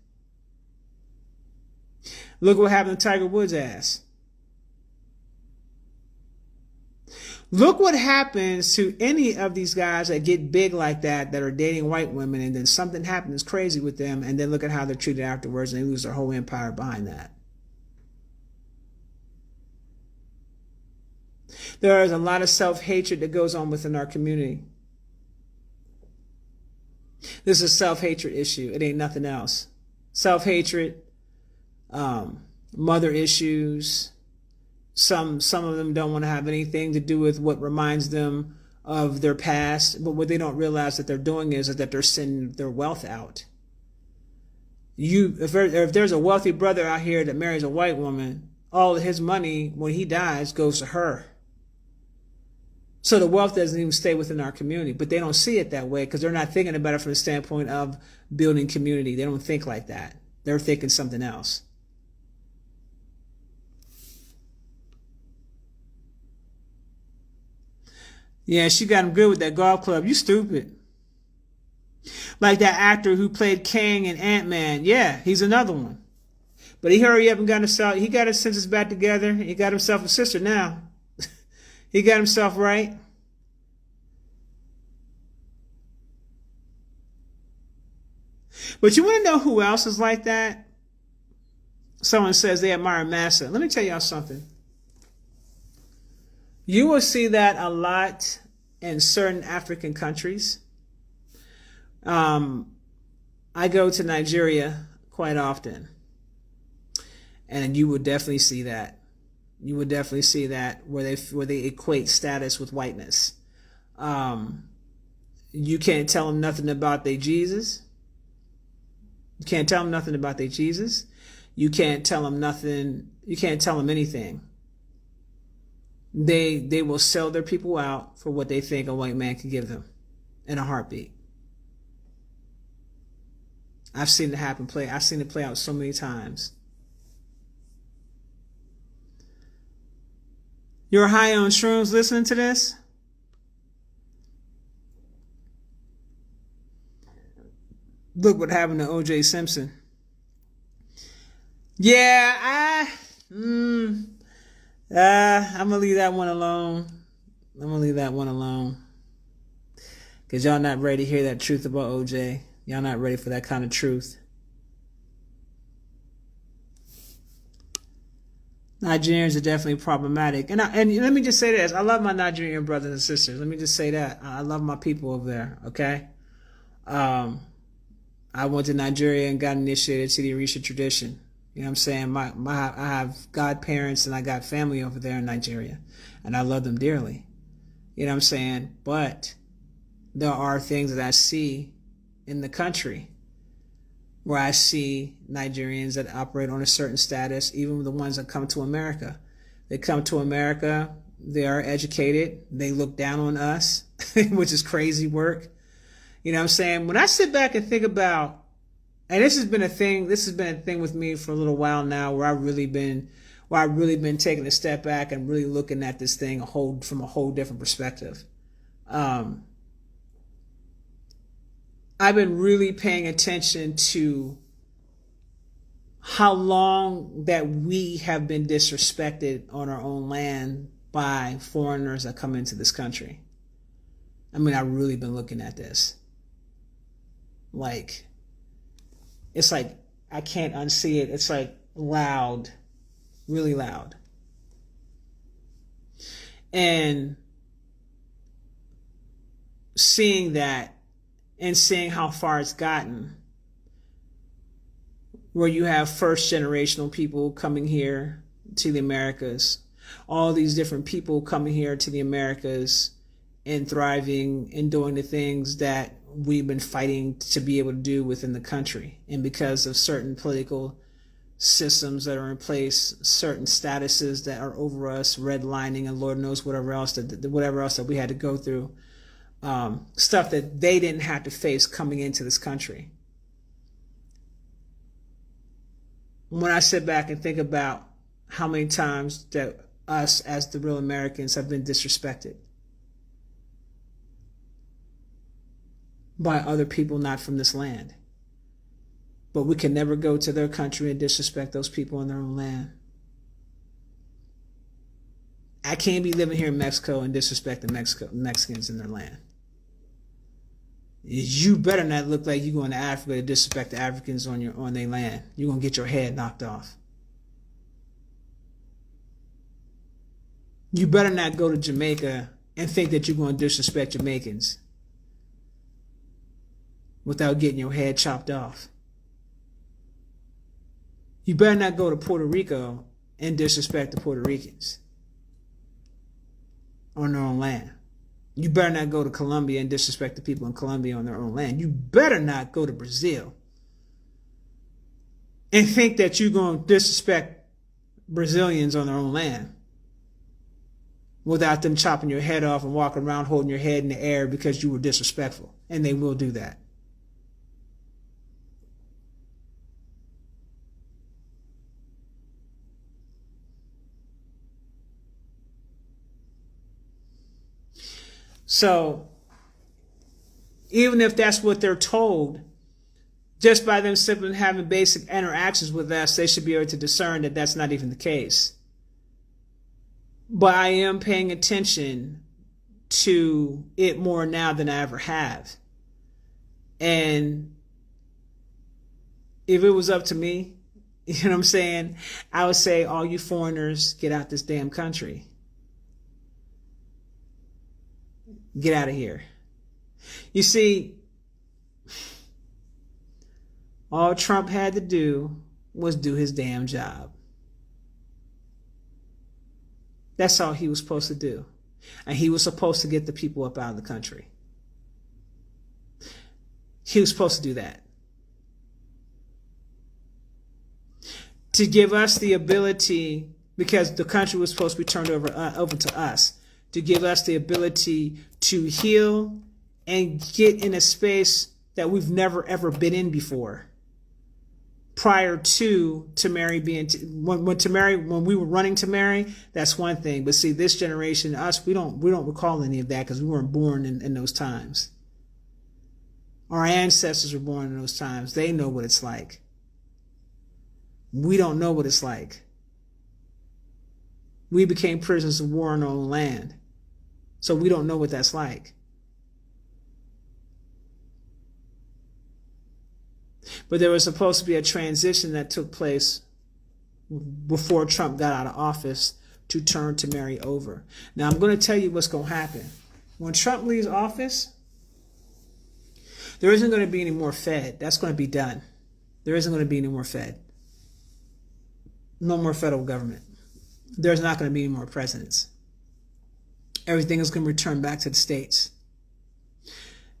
Look what happened to Tiger Woods' ass. Look what happens to any of these guys that get big like that are dating white women, and then something happens crazy with them, and then look at how they're treated afterwards, and they lose their whole empire behind that. There is a lot of self-hatred that goes on within our community. This is a self-hatred issue. It ain't nothing else. Self-hatred, mother issues. Some of them don't want to have anything to do with what reminds them of their past. But what they don't realize that they're doing is that they're sending their wealth out. If there's a wealthy brother out here that marries a white woman, all of his money, when he dies, goes to her. So the wealth doesn't even stay within our community, but they don't see it that way because they're not thinking about it from the standpoint of building community. They don't think like that. They're thinking something else. Yeah, she got him good with that golf club. You stupid. Like that actor who played Kang in Ant-Man. Yeah, he's another one. But he hurried up and got himself, he got his senses back together. He got himself a sister now. He got himself right. But you want to know who else is like that? Someone says they admire massa. Let me tell y'all something. You will see that a lot in certain African countries. I go to Nigeria quite often, and you would definitely see that. You would definitely see that where they equate status with whiteness. You can't tell them nothing about their Jesus. You can't tell them nothing about their Jesus. You can't tell them nothing. You can't tell them anything. They will sell their people out for what they think a white man can give them in a heartbeat. I've seen it happen. I've seen it play out so many times. You're high on shrooms listening to this? Look what happened to O.J. Simpson. Yeah, I'm gonna leave that one alone. Because y'all not ready to hear that truth about O.J. Y'all not ready for that kind of truth. Nigerians are definitely problematic. And let me just say this. I love my Nigerian brothers and sisters. Let me just say that. I love my people over there, okay? I went to Nigeria and got initiated to the Orisha tradition. You know what I'm saying? I have godparents and I got family over there in Nigeria. And I love them dearly. You know what I'm saying? But there are things that I see in the country where I see Nigerians that operate on a certain status, even the ones that come to America. They come to America, they are educated, they look down on us, which is crazy work. You know what I'm saying? When I sit back and think about, and this has been a thing with me for a little while now, where I've really been taking a step back and really looking at this thing from a whole different perspective. I've been really paying attention to how long that we have been disrespected on our own land by foreigners that come into this country. I mean, I've really been looking at this. Like, it's like, I can't unsee it. It's like loud, really loud. And seeing that, and seeing how far it's gotten, where you have first generational people coming here to the Americas, all these different people coming here to the Americas and thriving and doing the things that we've been fighting to be able to do within the country. And because of certain political systems that are in place, certain statuses that are over us, redlining and Lord knows whatever else that we had to go through, stuff that they didn't have to face coming into this country. When I sit back and think about how many times that us as the real Americans have been disrespected by other people not from this land. But we can never go to their country and disrespect those people in their own land. I can't be living here in Mexico and disrespect the Mexicans in their land. You better not look like you're going to Africa to disrespect the Africans on their land. You're going to get your head knocked off. You better not go to Jamaica and think that you're going to disrespect Jamaicans without getting your head chopped off. You better not go to Puerto Rico and disrespect the Puerto Ricans on their own land. You better not go to Colombia and disrespect the people in Colombia on their own land. You better not go to Brazil and think that you're going to disrespect Brazilians on their own land without them chopping your head off and walking around holding your head in the air because you were disrespectful. And they will do that. So, even if that's what they're told, just by them simply having basic interactions with us, they should be able to discern that that's not even the case. But I am paying attention to it more now than I ever have. And if it was up to me, You know what I'm saying? I would say, all you foreigners, get out this damn country. Get out of here. You see, all Trump had to do was do his damn job. That's all he was supposed to do. And he was supposed to get the people up out of the country. He was supposed to do that. To give us the ability, because the country was supposed to be turned over to us, to give us the ability to heal and get in a space that we've never ever been in before. Prior to Tamari being, when we were running Tamari, that's one thing. But see, this generation, us, we don't recall any of that because we weren't born in those times. Our ancestors were born in those times. They know what it's like. We don't know what it's like. We became prisoners of war in our own land. So we don't know what that's like. But there was supposed to be a transition that took place before Trump got out of office to turn Tamari over. Now, I'm going to tell you what's going to happen. When Trump leaves office, there isn't going to be any more Fed. That's going to be done. There isn't going to be any more Fed. No more federal government. There's not going to be any more presidents. Everything is going to return back to the states.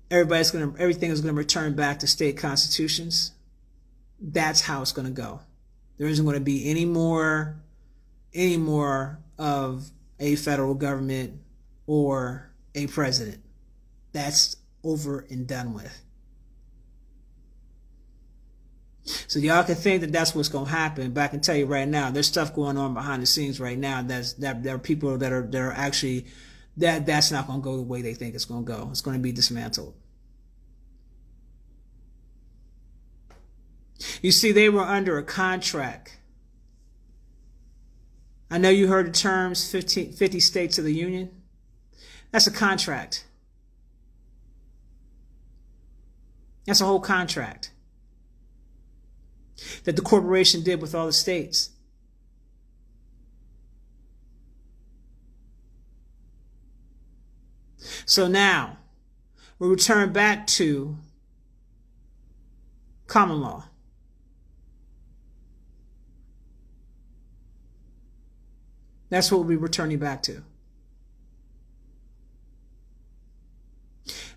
Everything is going to return back to state constitutions. That's how it's going to go. There isn't going to be any more of a federal government or a president. That's over and done with. So y'all can think that that's what's going to happen, but I can tell you right now, there's stuff going on behind the scenes right now that there are people that are actually that's not going to go the way they think it's going to go. It's going to be dismantled. You see, they were under a contract. I know you heard the terms 50 states of the union. That's a contract. That's a whole contract that the corporation did with all the states. So now we return back to common law. That's what we'll be returning back to.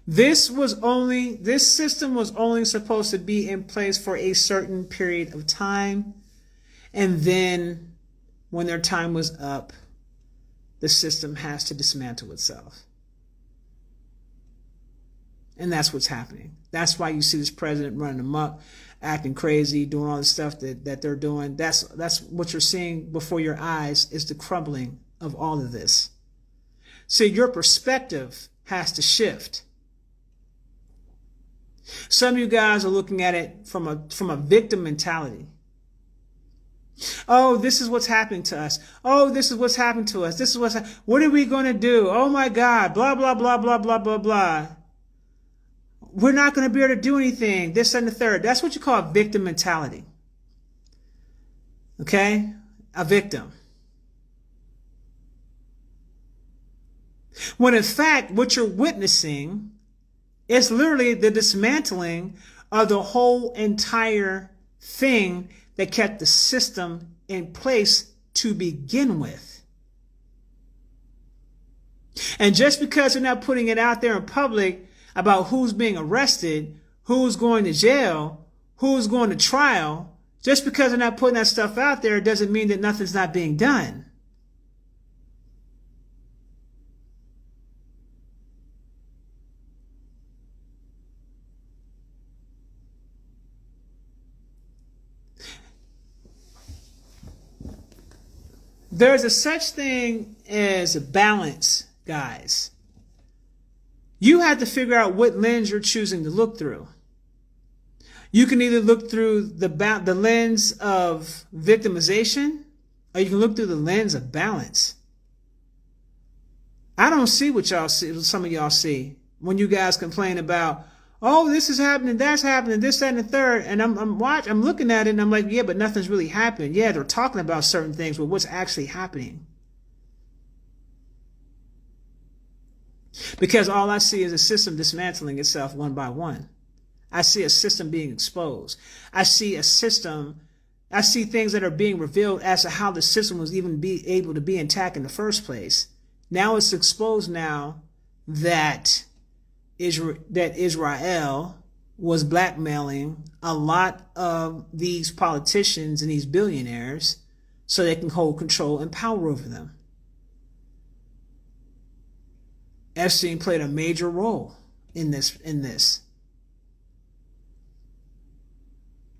This system was only supposed to be in place for a certain period of time. And then when their time was up, the system has to dismantle itself. And that's what's happening. That's why you see this president running amok, acting crazy, doing all the stuff that they're doing. That's what you're seeing before your eyes, is the crumbling of all of this. So your perspective has to shift. Some of you guys are looking at it from a victim mentality. Oh, this is what's happening to us. Oh, this is what's happened to us. This is what are we going to do? Oh my God, blah, blah, blah, blah, blah, blah, blah. We're not going to be able to do anything. This and the third. That's what you call a victim mentality. Okay? A victim. When in fact, what you're witnessing is literally the dismantling of the whole entire thing that kept the system in place to begin with. And just because they're not putting it out there in public about who's being arrested, who's going to jail, who's going to trial, just because they're not putting that stuff out there doesn't mean that nothing's not being done. There's a such thing as a balance, guys. You have to figure out what lens you're choosing to look through. You can either look through the lens of victimization, or you can look through the lens of balance. I don't see what y'all see, some of y'all see, when you guys complain about, Oh, this is happening, that's happening, this, that, and the third. And I'm looking at it and I'm like, yeah, but nothing's really happened. Yeah, they're talking about certain things, but what's actually happening? Because all I see is a system dismantling itself one by one. I see a system being exposed. I see things that are being revealed as to how the system was even be able to be intact in the first place. Now it's exposed now that Israel was blackmailing a lot of these politicians and these billionaires so they can hold control and power over them. Epstein played a major role in this.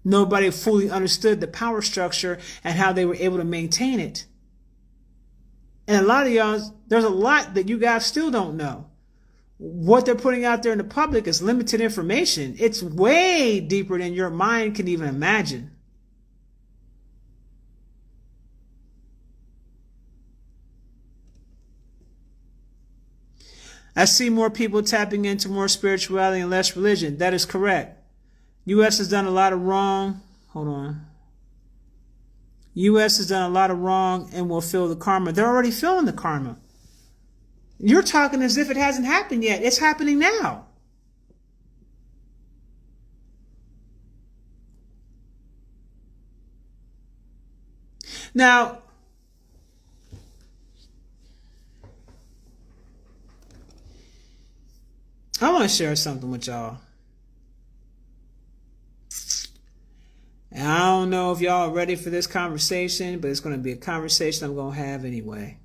Nobody fully understood the power structure and how they were able to maintain it. And a lot of y'all, there's a lot that you guys still don't know. What they're putting out there in the public is limited information. It's way deeper than your mind can even imagine. I see more people tapping into more spirituality and less religion. That is correct. U.S. has done a lot of wrong. Hold on. U.S. has done a lot of wrong and will feel the karma. They're already feeling the karma. You're talking as if it hasn't happened yet. It's happening now. Now, I want to share something with y'all. And I don't know if y'all are ready for this conversation, but it's going to be a conversation I'm going to have anyway.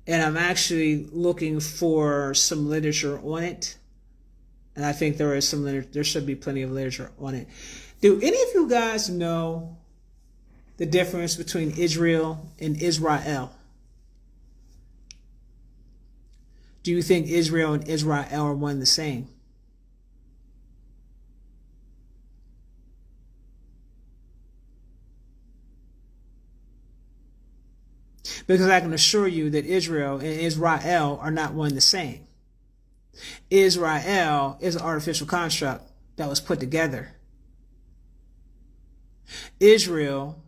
And I'm actually looking for some literature on it. And I think there should be plenty of literature on it. Do any of you guys know the difference between Israel and Israel? Do you think Israel and Israel are one and the same? Because I can assure you that Israel and Israel are not one and the same. Israel is an artificial construct that was put together. Israel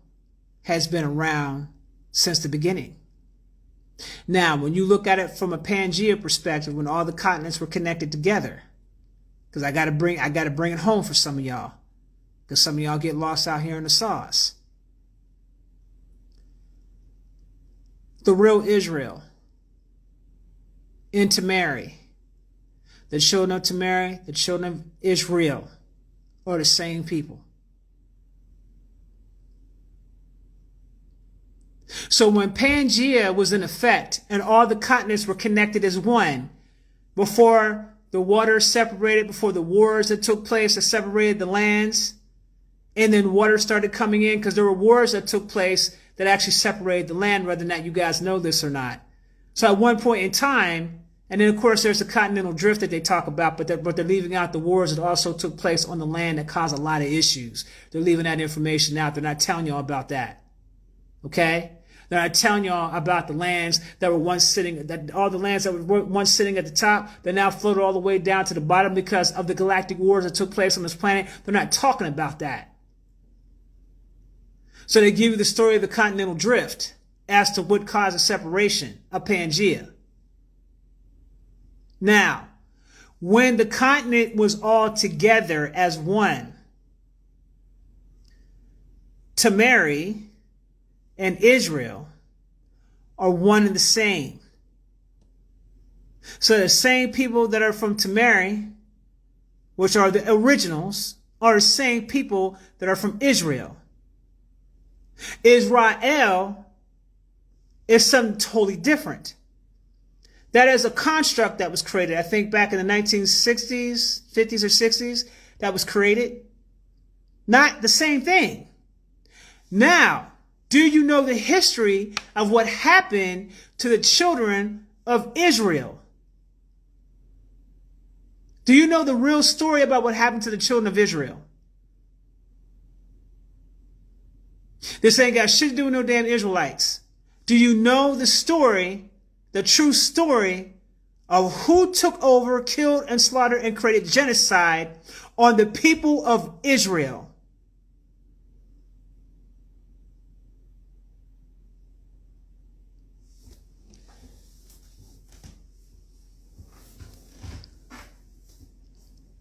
has been around since the beginning. Now, when you look at it from a Pangea perspective, when all the continents were connected together, because I gotta bring it home for some of y'all, because some of y'all get lost out here in the sauce. The real Israel in Tamari, the children of Tamari, the children of Israel are the same people. So when Pangea was in effect and all the continents were connected as one, before the waters separated, before the wars that took place that separated the lands, and then water started coming in because there were wars that took place that actually separated the land, whether or not you guys know this or not. So at one point in time, and then of course there's the continental drift that they talk about, but they're leaving out the wars that also took place on the land that caused a lot of issues. They're leaving that information out. They're not telling y'all about that. Okay? They're not telling y'all about the lands that were once sitting, that all the lands that were once sitting at the top, they're now floated all the way down to the bottom because of the galactic wars that took place on this planet. They're not talking about that. So they give you the story of the continental drift as to what caused the separation of Pangea. Now, when the continent was all together as one, Tamari and Israel are one and the same. So the same people that are from Tamari, which are the originals, are the same people that are from Israel. Israel is something totally different. That is a construct that was created, I think back in the 1960s, 50s or 60s, that was created. Not the same thing. Now, do you know the history of what happened to the children of Israel? Do you know the real story about what happened to the children of Israel? This ain't got shit to do with no damn Israelites. Do you know the story, the true story of who took over, killed, and slaughtered and created genocide on the people of Israel.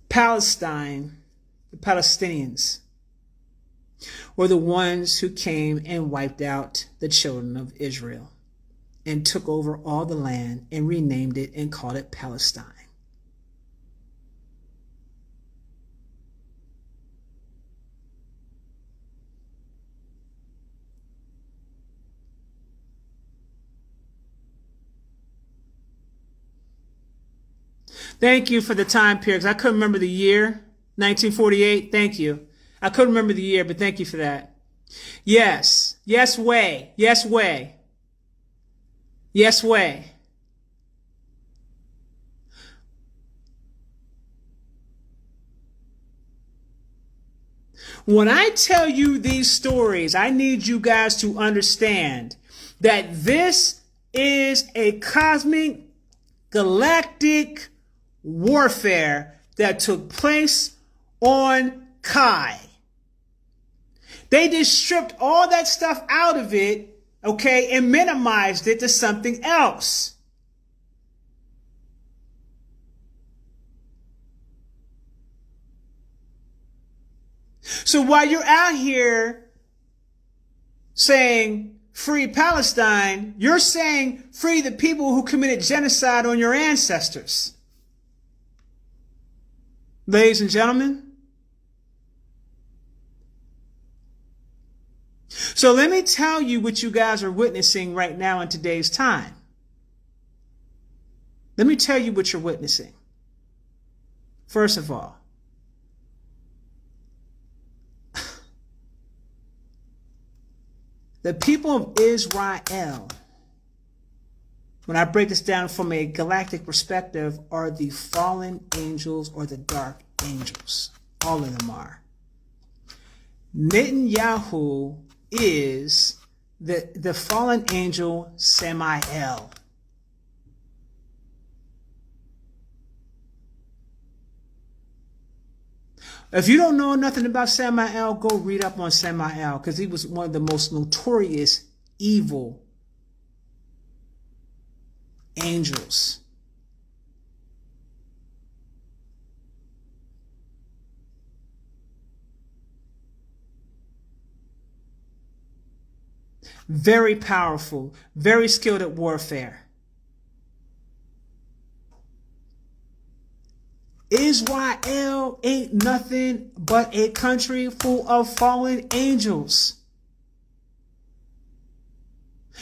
Palestine, the Palestinians, were the ones who came and wiped out the children of Israel and took over all the land and renamed it and called it Palestine. Thank you for the time period, 'cause I couldn't remember the year. 1948. Thank you. I couldn't remember the year, but thank you for that. Yes. Yes, way. Yes, way. Yes, way. When I tell you these stories, I need you guys to understand that this is a cosmic, galactic warfare that took place on Kai. They just stripped all that stuff out of it, okay, and minimized it to something else. So while you're out here saying free Palestine, you're saying free the people who committed genocide on your ancestors. Ladies and gentlemen. So let me tell you what you guys are witnessing right now in today's time. Let me tell you what you're witnessing. First of all, the people of Israel, when I break this down from a galactic perspective, are the fallen angels or the dark angels. All of them are. Netanyahu is the fallen angel Samael. If you don't know nothing about Samael, go read up on Samael, because he was one of the most notorious evil angels. Very powerful, very skilled at warfare. Israel ain't nothing but a country full of fallen angels.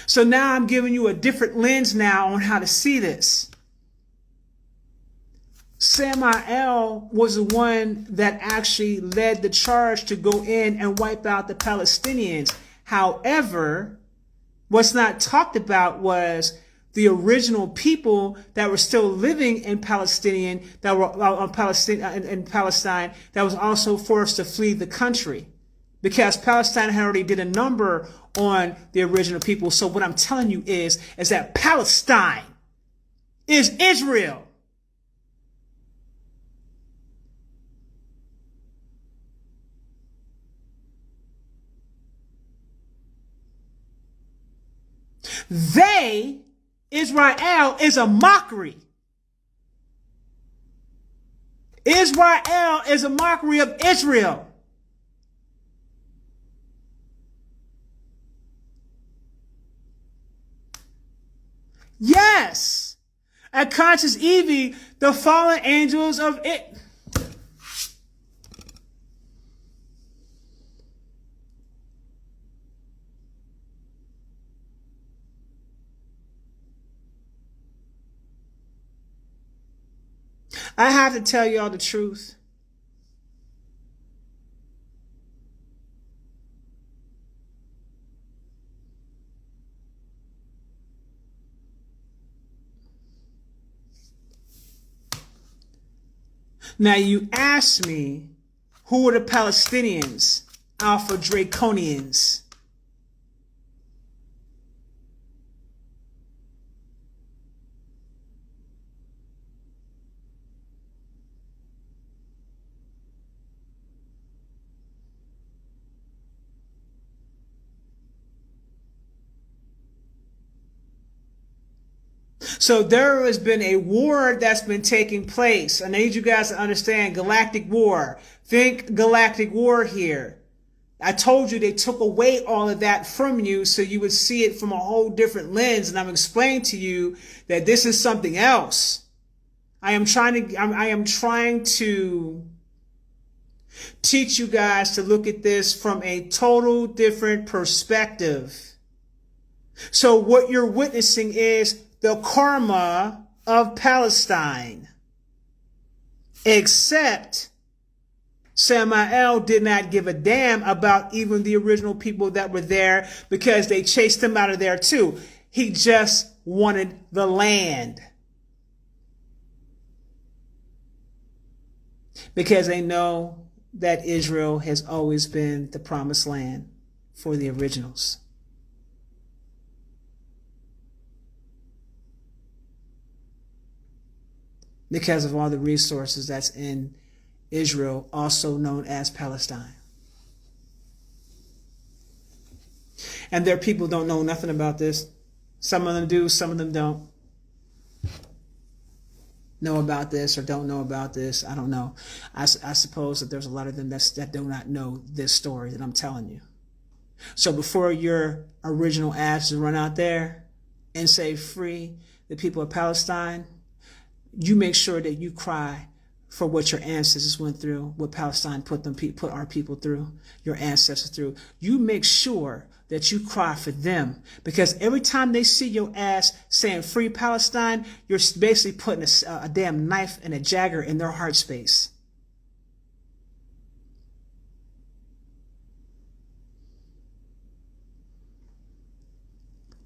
So now I'm giving you a different lens now on how to see this. Samael was the one that actually led the charge to go in and wipe out the Palestinians. However, what's not talked about was the original people that were still living in Palestine, that were in Palestine, that was also forced to flee the country, because Palestine had already did a number on the original people. So what I'm telling you is that Palestine is Israel. Israel is a mockery. Israel is a mockery of Israel. Yes. At Conscious Evie, the fallen angels of it. I have to tell y'all the truth. Now you ask me, who are the Palestinians? Alpha Draconians. So there has been a war that's been taking place. I need you guys to understand galactic war. Think galactic war here. I told you they took away all of that from you so you would see it from a whole different lens. And I'm explaining to you that this is something else. I am trying to teach you guys to look at this from a total different perspective. So what you're witnessing is the karma of Palestine. Except Samael did not give a damn about even the original people that were there because they chased him out of there too. He just wanted the land. Because they know that Israel has always been the promised land for the originals. Because of all the resources that's in Israel, also known as Palestine. And their people don't know nothing about this. Some of them do, some of them don't know about this or don't know about this. I don't know. I suppose that there's a lot of them that do not know this story that I'm telling you. So before your original asses run out there and say free the people of Palestine, you make sure that you cry for what your ancestors went through, what Palestine put our people through, your ancestors through. You make sure that you cry for them, because every time they see your ass saying free Palestine, you're basically putting a damn knife and a dagger in their heart space.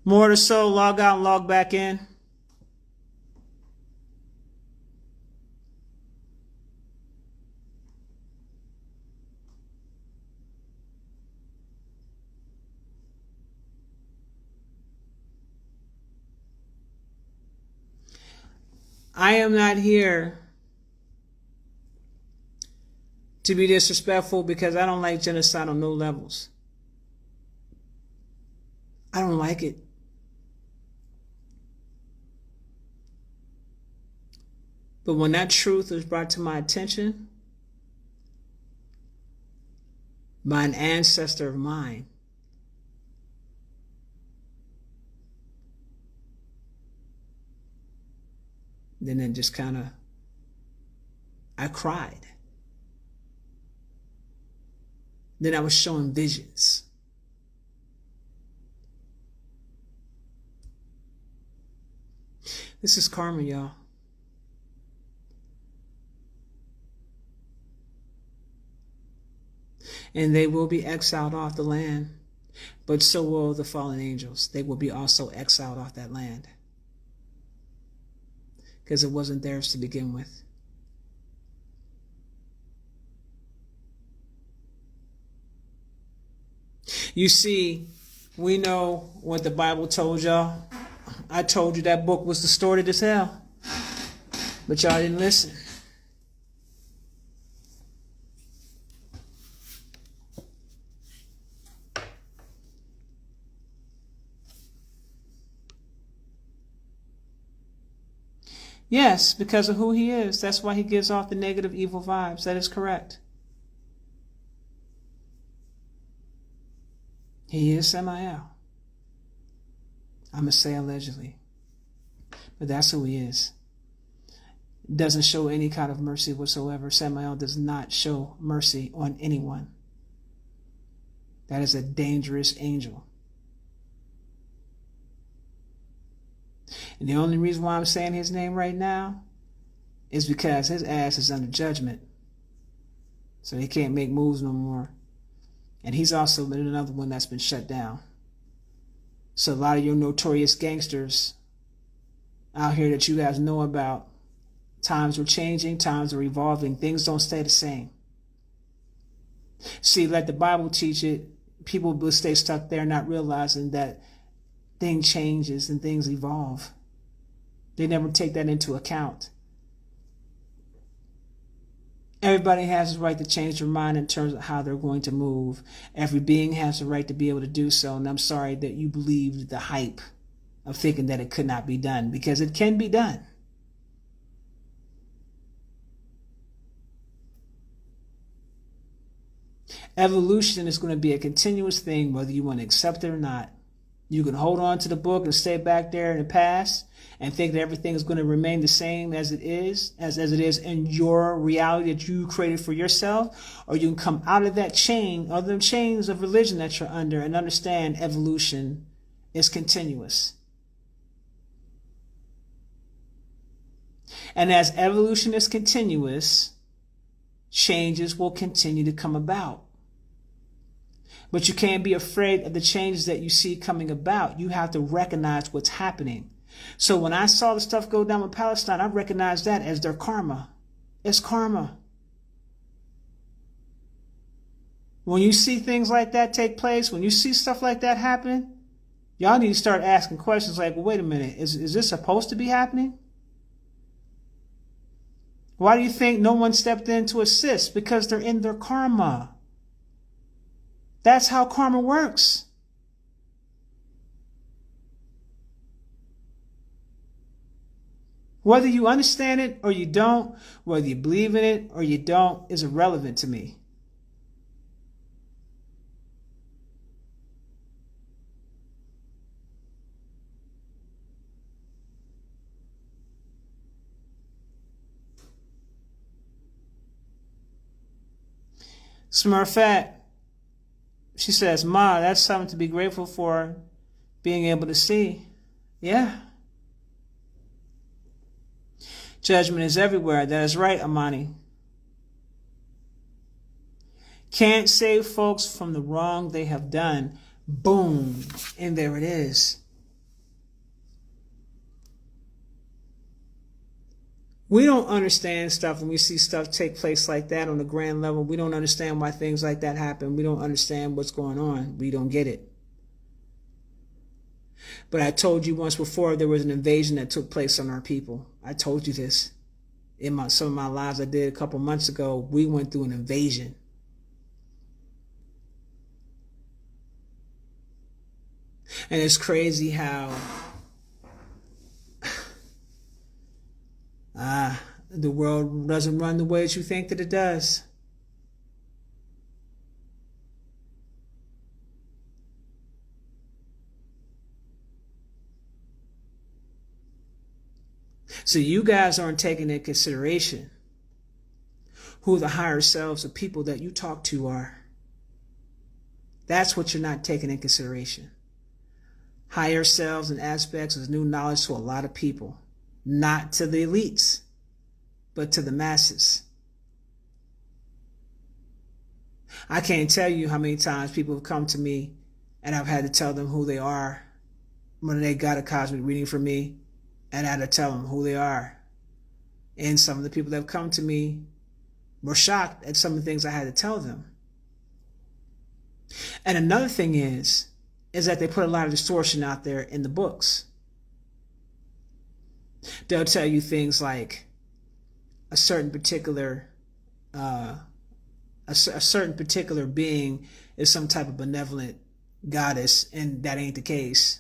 More or so, log out and log back in. I am not here to be disrespectful because I don't like genocide on no levels. I don't like it. But when that truth was brought to my attention by an ancestor of mine, then it just kind of, I cried. Then I was showing visions. This is karma, y'all. And they will be exiled off the land, but so will the fallen angels. They will be also exiled off that land, because it wasn't theirs to begin with. You see, we know what the Bible told y'all. I told you that book was distorted as hell, but y'all didn't listen. Yes, because of who he is. That's why he gives off the negative, evil vibes. That is correct. He is Samael. I'm going to say allegedly. But that's who he is. Doesn't show any kind of mercy whatsoever. Samael does not show mercy on anyone. That is a dangerous angel. And the only reason why I'm saying his name right now is because his ass is under judgment. So he can't make moves no more. And he's also been another one that's been shut down. So a lot of your notorious gangsters out here that you guys know about, times are changing, times are evolving, things don't stay the same. See, let the Bible teach it, people will stay stuck there not realizing that things changes and things evolve. They never take that into account. Everybody has the right to change their mind in terms of how they're going to move. Every being has the right to be able to do so. And I'm sorry that you believed the hype. of thinking that it could not be done, because it can be done. Evolution is going to be a continuous thing, whether you want to accept it or not. You can hold on to the book and stay back there in the past and think that everything is going to remain the same as it is, as it is in your reality that you created for yourself, or you can come out of that chain, or the chains of religion that you're under, and understand evolution is continuous. And as evolution is continuous, changes will continue to come about. But you can't be afraid of the changes that you see coming about. You have to recognize what's happening. So when I saw the stuff go down with Palestine, I recognized that as their karma. It's karma. When you see things like that take place, when you see stuff like that happen, y'all need to start asking questions like, well, wait a minute, is this supposed to be happening? Why do you think no one stepped in to assist? Because they're in their karma. That's how karma works. Whether you understand it or you don't, whether you believe in it or you don't, is irrelevant to me. Smurfette, she says, Ma, that's something to be grateful for, being able to see. Yeah. Judgment is everywhere. That is right, Amani. Can't save folks from the wrong they have done. Boom. And there it is. We don't understand stuff when we see stuff take place like that on the grand level. We don't understand why things like that happen. We don't understand what's going on. We don't get it. But I told you once before, there was an invasion that took place on our people. I told you this in some of my lives I did a couple months ago. We went through an invasion. And it's crazy how the world doesn't run the way that you think that it does. So you guys aren't taking into consideration who the higher selves of people that you talk to are. That's what you're not taking into consideration. Higher selves and aspects is new knowledge to a lot of people. Not to the elites, but to the masses. I can't tell you how many times people have come to me and I've had to tell them who they are when they got a cosmic reading from me, and I had to tell them who they are. And some of the people that have come to me were shocked at some of the things I had to tell them. And another thing is that they put a lot of distortion out there in the books. They'll tell you things like a certain particular being is some type of benevolent goddess, and that ain't the case.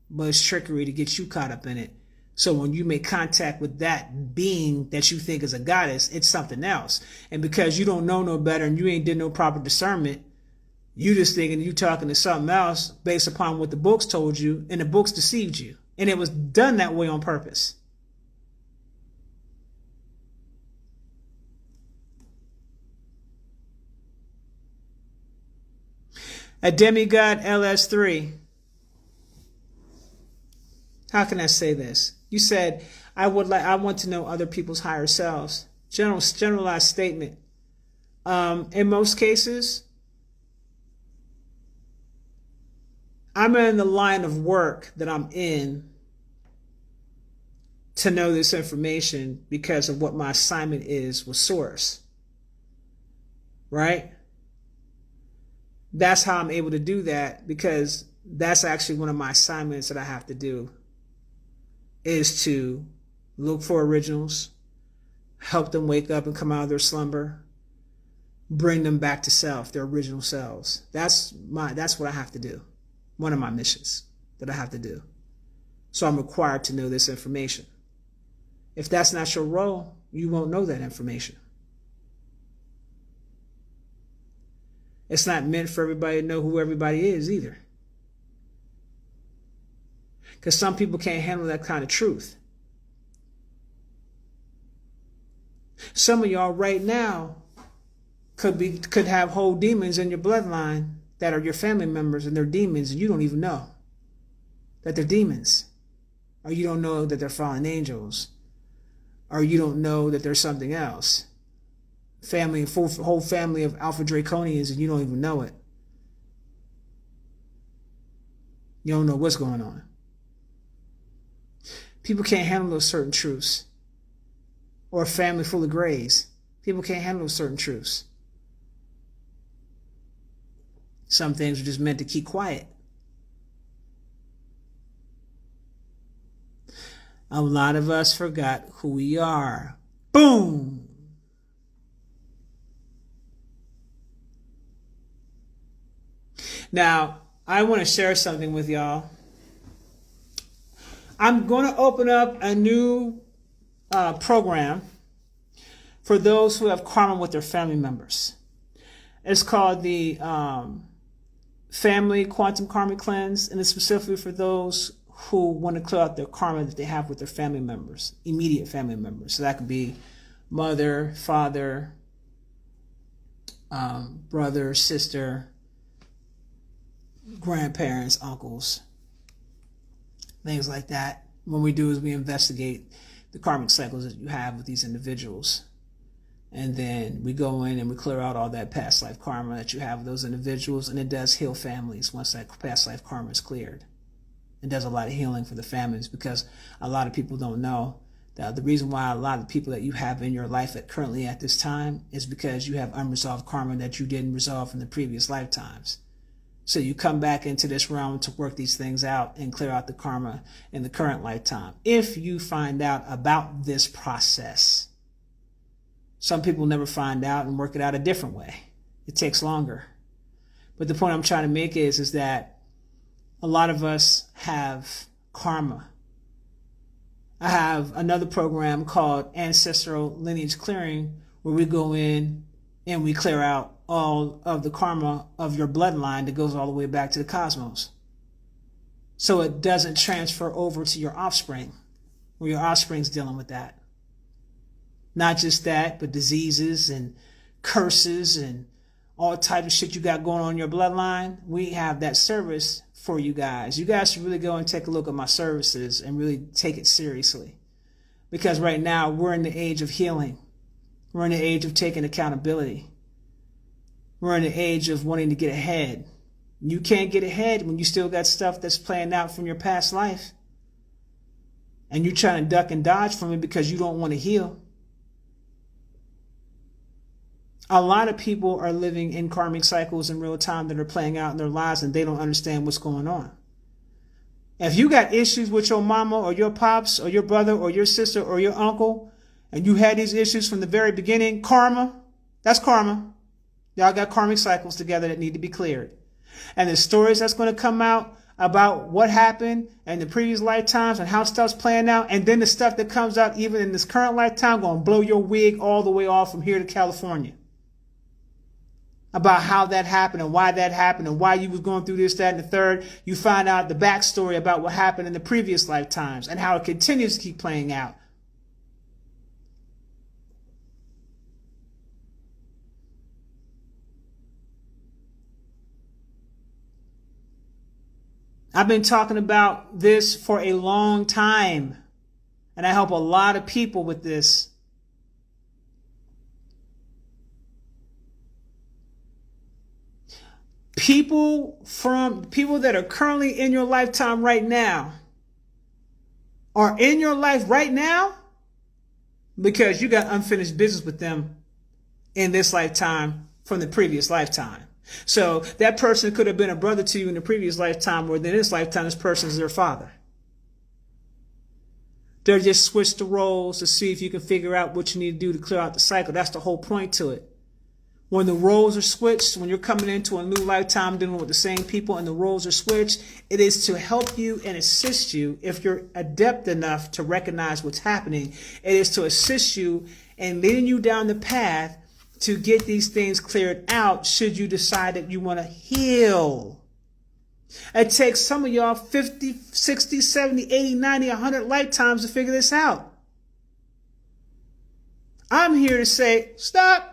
But it's trickery to get you caught up in it. So when you make contact with that being that you think is a goddess, it's something else. And because you don't know no better and you ain't did no proper discernment, you just thinking you talking to something else based upon what the books told you, and the books deceived you. And it was done that way on purpose. A demigod LS3. How can I say this? You said, I want to know other people's higher selves. Generalized statement. In most cases, I'm in the line of work that I'm in to know this information because of what my assignment is with Source. Right? That's how I'm able to do that, because that's actually one of my assignments that I have to do, is to look for originals, help them wake up and come out of their slumber, bring them back to self, their original selves. That's what I have to do. One of my missions that I have to do. So I'm required to know this information. If that's not your role, you won't know that information. It's not meant for everybody to know who everybody is either. Because some people can't handle that kind of truth. Some of y'all right now could have whole demons in your bloodline that are your family members, and they're demons, and you don't even know that they're demons. Or you don't know that they're fallen angels. Or you don't know that there's something else. Whole family of Alpha Draconians, and you don't even know it. You don't know what's going on. People can't handle those certain truths. Or a family full of grays. People can't handle those certain truths. Some things are just meant to keep quiet. A lot of us forgot who we are. Boom! Now, I want to share something with y'all. I'm going to open up a new program for those who have karma with their family members. It's called the Family Quantum Karmic Cleanse, and it's specifically for those who want to clear out their karma that they have with their family members, immediate family members. So that could be mother, father, brother, sister, grandparents, uncles, things like that. What we do is we investigate the karmic cycles that you have with these individuals. And then we go in and we clear out all that past life karma that you have with those individuals. And it does heal families once that past life karma is cleared. It does a lot of healing for the families, because a lot of people don't know that the reason why a lot of the people that you have in your life currently at this time is because you have unresolved karma that you didn't resolve in the previous lifetimes. So you come back into this realm to work these things out and clear out the karma in the current lifetime. If you find out about this process, some people never find out and work it out a different way. It takes longer. But the point I'm trying to make is that a lot of us have karma. I have another program called Ancestral Lineage Clearing, where we go in and we clear out all of the karma of your bloodline that goes all the way back to the cosmos. So it doesn't transfer over to your offspring, where your offspring's dealing with that. Not just that, but diseases and curses and all types of shit you got going on in your bloodline. We have that service for you guys. You guys should really go and take a look at my services and really take it seriously. Because right now we're in the age of healing. We're in the age of taking accountability. We're in the age of wanting to get ahead. You can't get ahead when you still got stuff that's playing out from your past life. And you're trying to duck and dodge from it because you don't want to heal. A lot of people are living in karmic cycles in real time that are playing out in their lives, and they don't understand what's going on. If you got issues with your mama or your pops or your brother or your sister or your uncle, and you had these issues from the very beginning, karma, that's karma. Y'all got karmic cycles together that need to be cleared. And the stories that's going to come out about what happened in the previous lifetimes and how stuff's playing out, and then the stuff that comes out even in this current lifetime, going to blow your wig all the way off from here to California. About how that happened and why you was going through this, that, and the third. You find out the backstory about what happened in the previous lifetimes and how it continues to keep playing out. I've been talking about this for a long time, and I help a lot of people with this. People that are currently in your lifetime right now are in your life right now because you got unfinished business with them in this lifetime from the previous lifetime. So that person could have been a brother to you in the previous lifetime, or in this lifetime, this person is their father. They're just switched the roles to see if you can figure out what you need to do to clear out the cycle. That's the whole point to it. When the roles are switched, when you're coming into a new lifetime dealing with the same people and the roles are switched, it is to help you and assist you if you're adept enough to recognize what's happening. It is to assist you in leading you down the path to get these things cleared out should you decide that you want to heal. It takes some of y'all 50, 60, 70, 80, 90, 100 lifetimes to figure this out. I'm here to say, stop.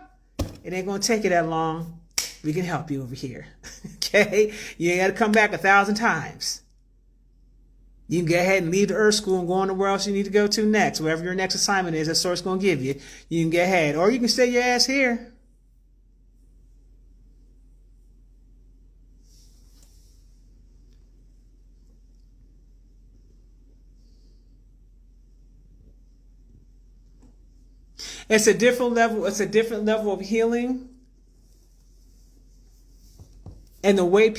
It ain't going to take you that long. We can help you over here. Okay? You ain't got to come back 1,000 times. You can go ahead and leave the Earth School and go on to where else you need to go to next. Wherever your next assignment is, that source going to give you. You can go ahead. Or you can stay your ass here. It's a different level. It's a different level of healing. And the way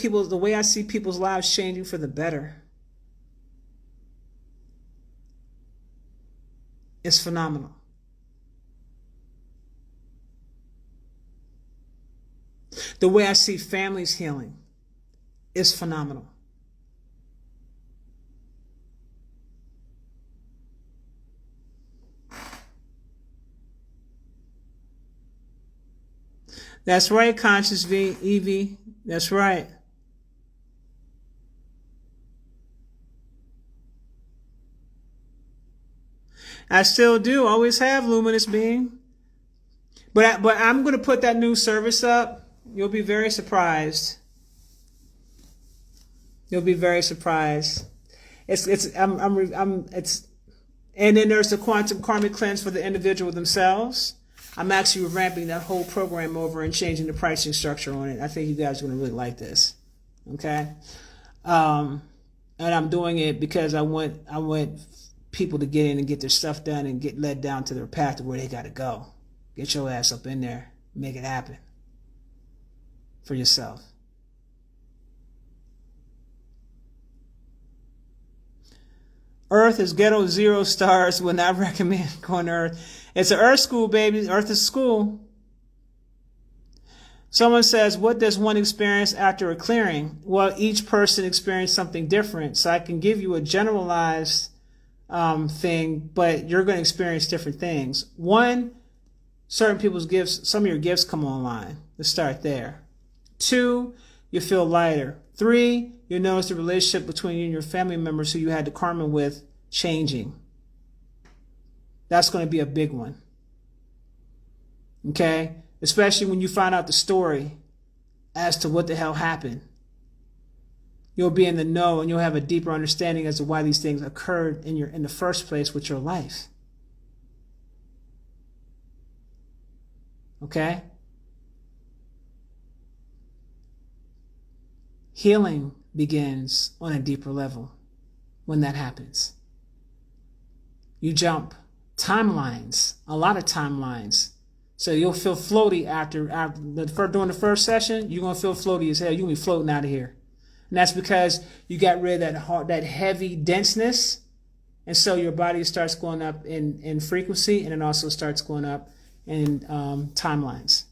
I see people's lives changing for the better is phenomenal. The way I see families healing is phenomenal. That's right, Conscious V, Evie. That's right. I still do. Always have, luminous being. But I'm going to put that new service up. You'll be very surprised. You'll be very surprised. And then there's the quantum karmic cleanse for the individual themselves. I'm actually ramping that whole program over and changing the pricing structure on it. I think you guys are going to really like this. Okay? And I'm doing it because I want people to get in and get their stuff done and get led down to their path to where they got to go. Get your ass up in there. Make it happen for yourself. Earth is ghetto 0 stars. Would not recommend going to Earth. It's an Earth school, baby. Earth is school. Someone says, what does one experience after a clearing? Well, each person experiences something different. So I can give you a generalized thing, but you're going to experience different things. One, certain people's gifts, some of your gifts come online. Let's start there. 2, you feel lighter. 3, you notice the relationship between you and your family members who you had the karma with changing. That's going to be a big one. Okay? Especially when you find out the story as to what the hell happened. You'll be in the know and you'll have a deeper understanding as to why these things occurred in the first place with your life. Okay? Healing begins on a deeper level when that happens. You jump timelines, a lot of timelines. So you'll feel floaty during the first session. You're gonna feel floaty as hell. You're gonna be floating out of here, and that's because you got rid of that heavy denseness, and so your body starts going up in frequency, and it also starts going up in timelines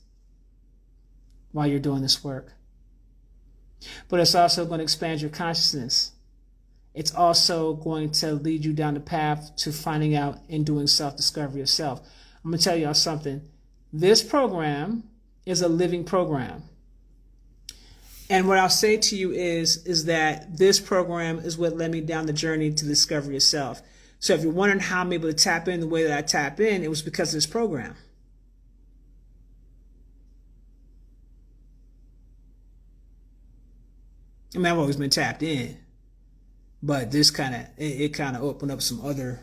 while you're doing this work. But it's also going to expand your consciousness. It's also going to lead you down the path to finding out and doing self-discovery of self. I'm going to tell y'all something. This program is a living program. And what I'll say to you is that this program is what led me down the journey to discover yourself. So if you're wondering how I'm able to tap in the way that I tap in, it was because of this program. I mean, I've always been tapped in, but this kind of opened up some other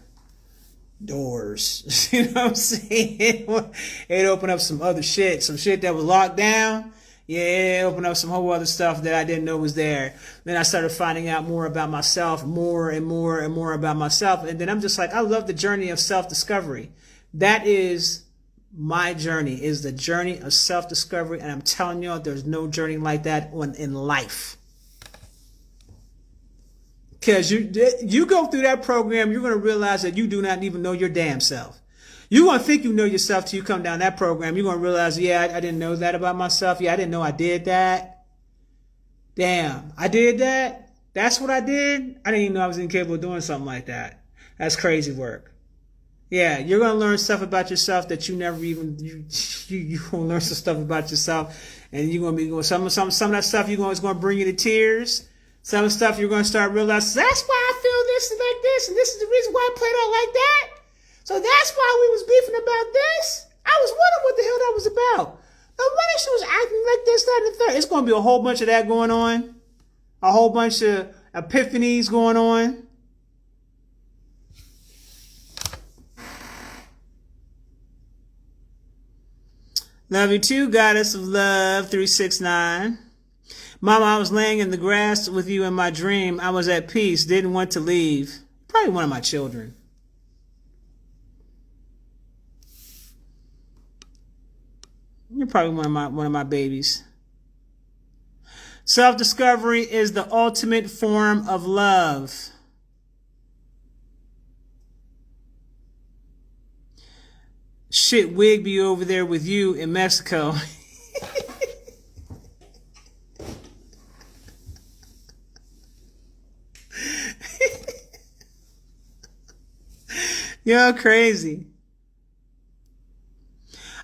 doors. You know what I'm saying? It opened up some other shit, some shit that was locked down. Yeah, it opened up some whole other stuff that I didn't know was there. Then I started finding out more about myself, more and more and more about myself. And then I'm just like, I love the journey of self-discovery. That is my journey, is the journey of self-discovery. And I'm telling you, there's no journey like that in life. Because you go through that program, you're going to realize that you do not even know your damn self. You're going to think you know yourself till you come down that program. You're going to realize, yeah, I didn't know that about myself. Yeah, I didn't know I did that. Damn, I did that? That's what I did? I didn't even know I was incapable of doing something like that. That's crazy work. Yeah, you're going to learn stuff about yourself that you never even, you're going to learn some stuff about yourself, and you're going to be going, some of that stuff is going to bring you to tears. Some of the stuff you're going to start realizing, that's why I feel this and like this, and this is the reason why I played out like that. So that's why we was beefing about this. I was wondering what the hell that was about. No wonder she was acting like this, that, and the third. It's going to be a whole bunch of that going on. A whole bunch of epiphanies going on. Love you too, Goddess of Love 369. Mama, I was laying in the grass with you in my dream. I was at peace, didn't want to leave. Probably one of my children. You're probably one of my babies. Self-discovery is the ultimate form of love. Shit, Wig be over there with you in Mexico. You're crazy.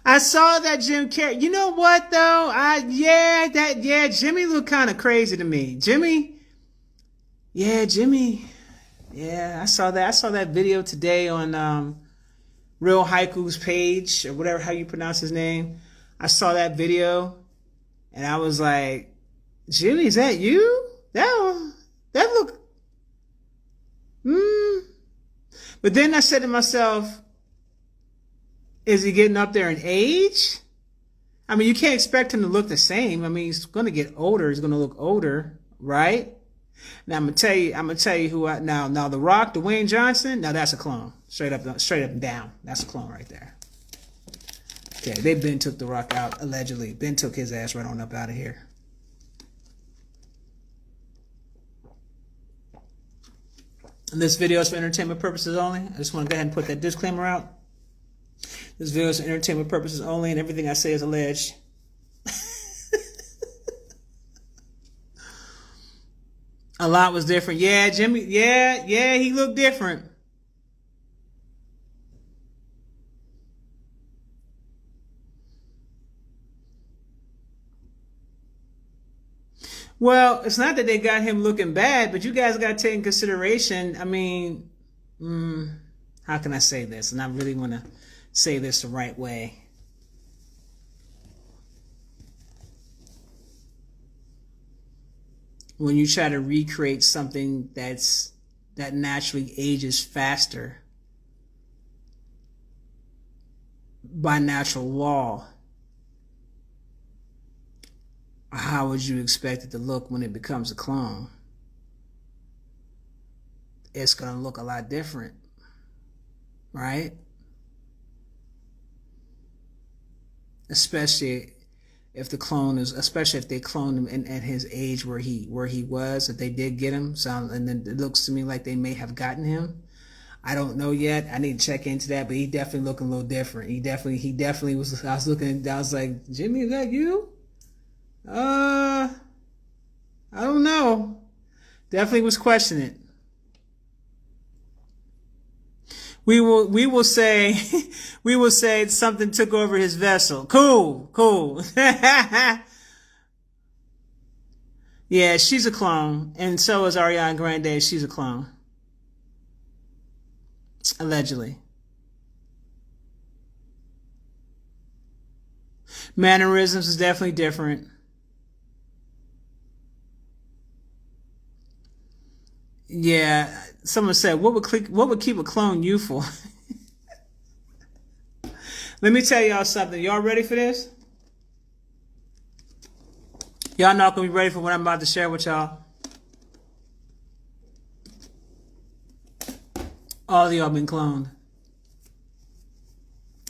I saw that Jim Carrey. You know what though? Jimmy looked kind of crazy to me. Jimmy. Yeah, I saw that. I saw that video today on Real Haiku's page, or whatever, how you pronounce his name. I saw that video and I was like, Jimmy, is that you? That look. But then I said to myself, is he getting up there in age? I mean, you can't expect him to look the same. I mean, he's going to get older. He's going to look older, right? Now I'm gonna tell you who now The Rock, Dwayne Johnson. Now that's a clone, straight up and down. That's a clone right there. Okay, they Ben took The Rock out allegedly. Ben took his ass right on up out of here. And this video is for entertainment purposes only. I just want to go ahead and put that disclaimer out. This video is for entertainment purposes only, and everything I say is alleged. A lot was different. Yeah, Jimmy. Yeah, he looked different. Well, it's not that they got him looking bad, but you guys got to take in consideration. I mean, how can I say this? And I really want to say this the right way. When you try to recreate something that naturally ages faster by natural law, how would you expect it to look when it becomes a clone? It's going to look a lot different, right? Especially if they clone him at his age where he was, if they did get him. So, and then it looks to me like they may have gotten him. I don't know yet. I need to check into that, but he definitely looking a little different. He definitely was. I was like, Jimmy, is that you? I don't know. Definitely was questioning. We will say something took over his vessel. Cool. Yeah, she's a clone, and so is Ariana Grande. She's a clone, allegedly. Mannerisms is definitely different. Yeah, someone said, what would keep a clone youthful? Let me tell y'all something. Y'all ready for this? Y'all not gonna be ready for what I'm about to share with y'all. All of y'all been cloned.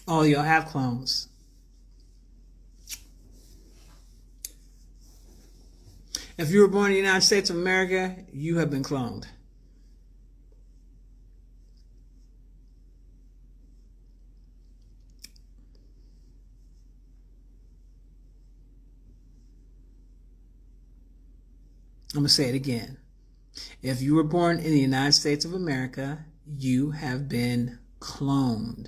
All of y'all have clones. If you were born in the United States of America, you have been cloned. I'm going to say it again. If you were born in the United States of America, you have been cloned.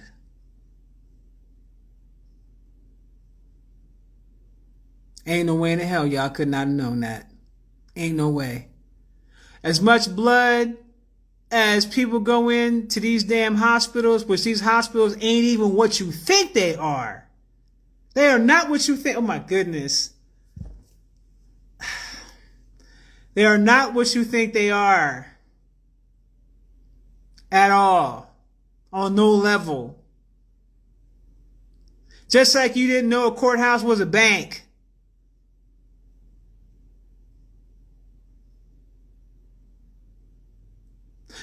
Ain't no way in the hell y'all could not have known that. Ain't no way. As much blood as people go into these damn hospitals, which these hospitals ain't even what you think they are. They are not what you think. Oh my goodness. They are not what you think they are. At all. On no level. Just like you didn't know a courthouse was a bank.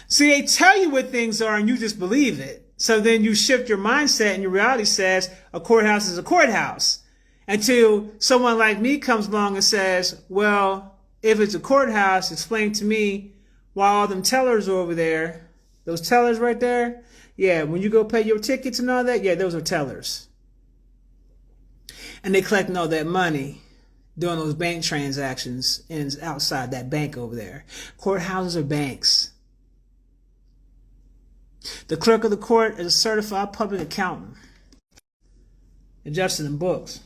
See, they tell you what things are and you just believe it. So then you shift your mindset and your reality says a courthouse is a courthouse. Until someone like me comes along and says, well, if it's a courthouse, explain to me why all them tellers are over there. Those tellers right there? Yeah, when you go pay your tickets and all that, yeah, those are tellers. And they collecting all that money doing those bank transactions and outside that bank over there. Courthouses are banks. The clerk of the court is a certified public accountant. Adjusting them books.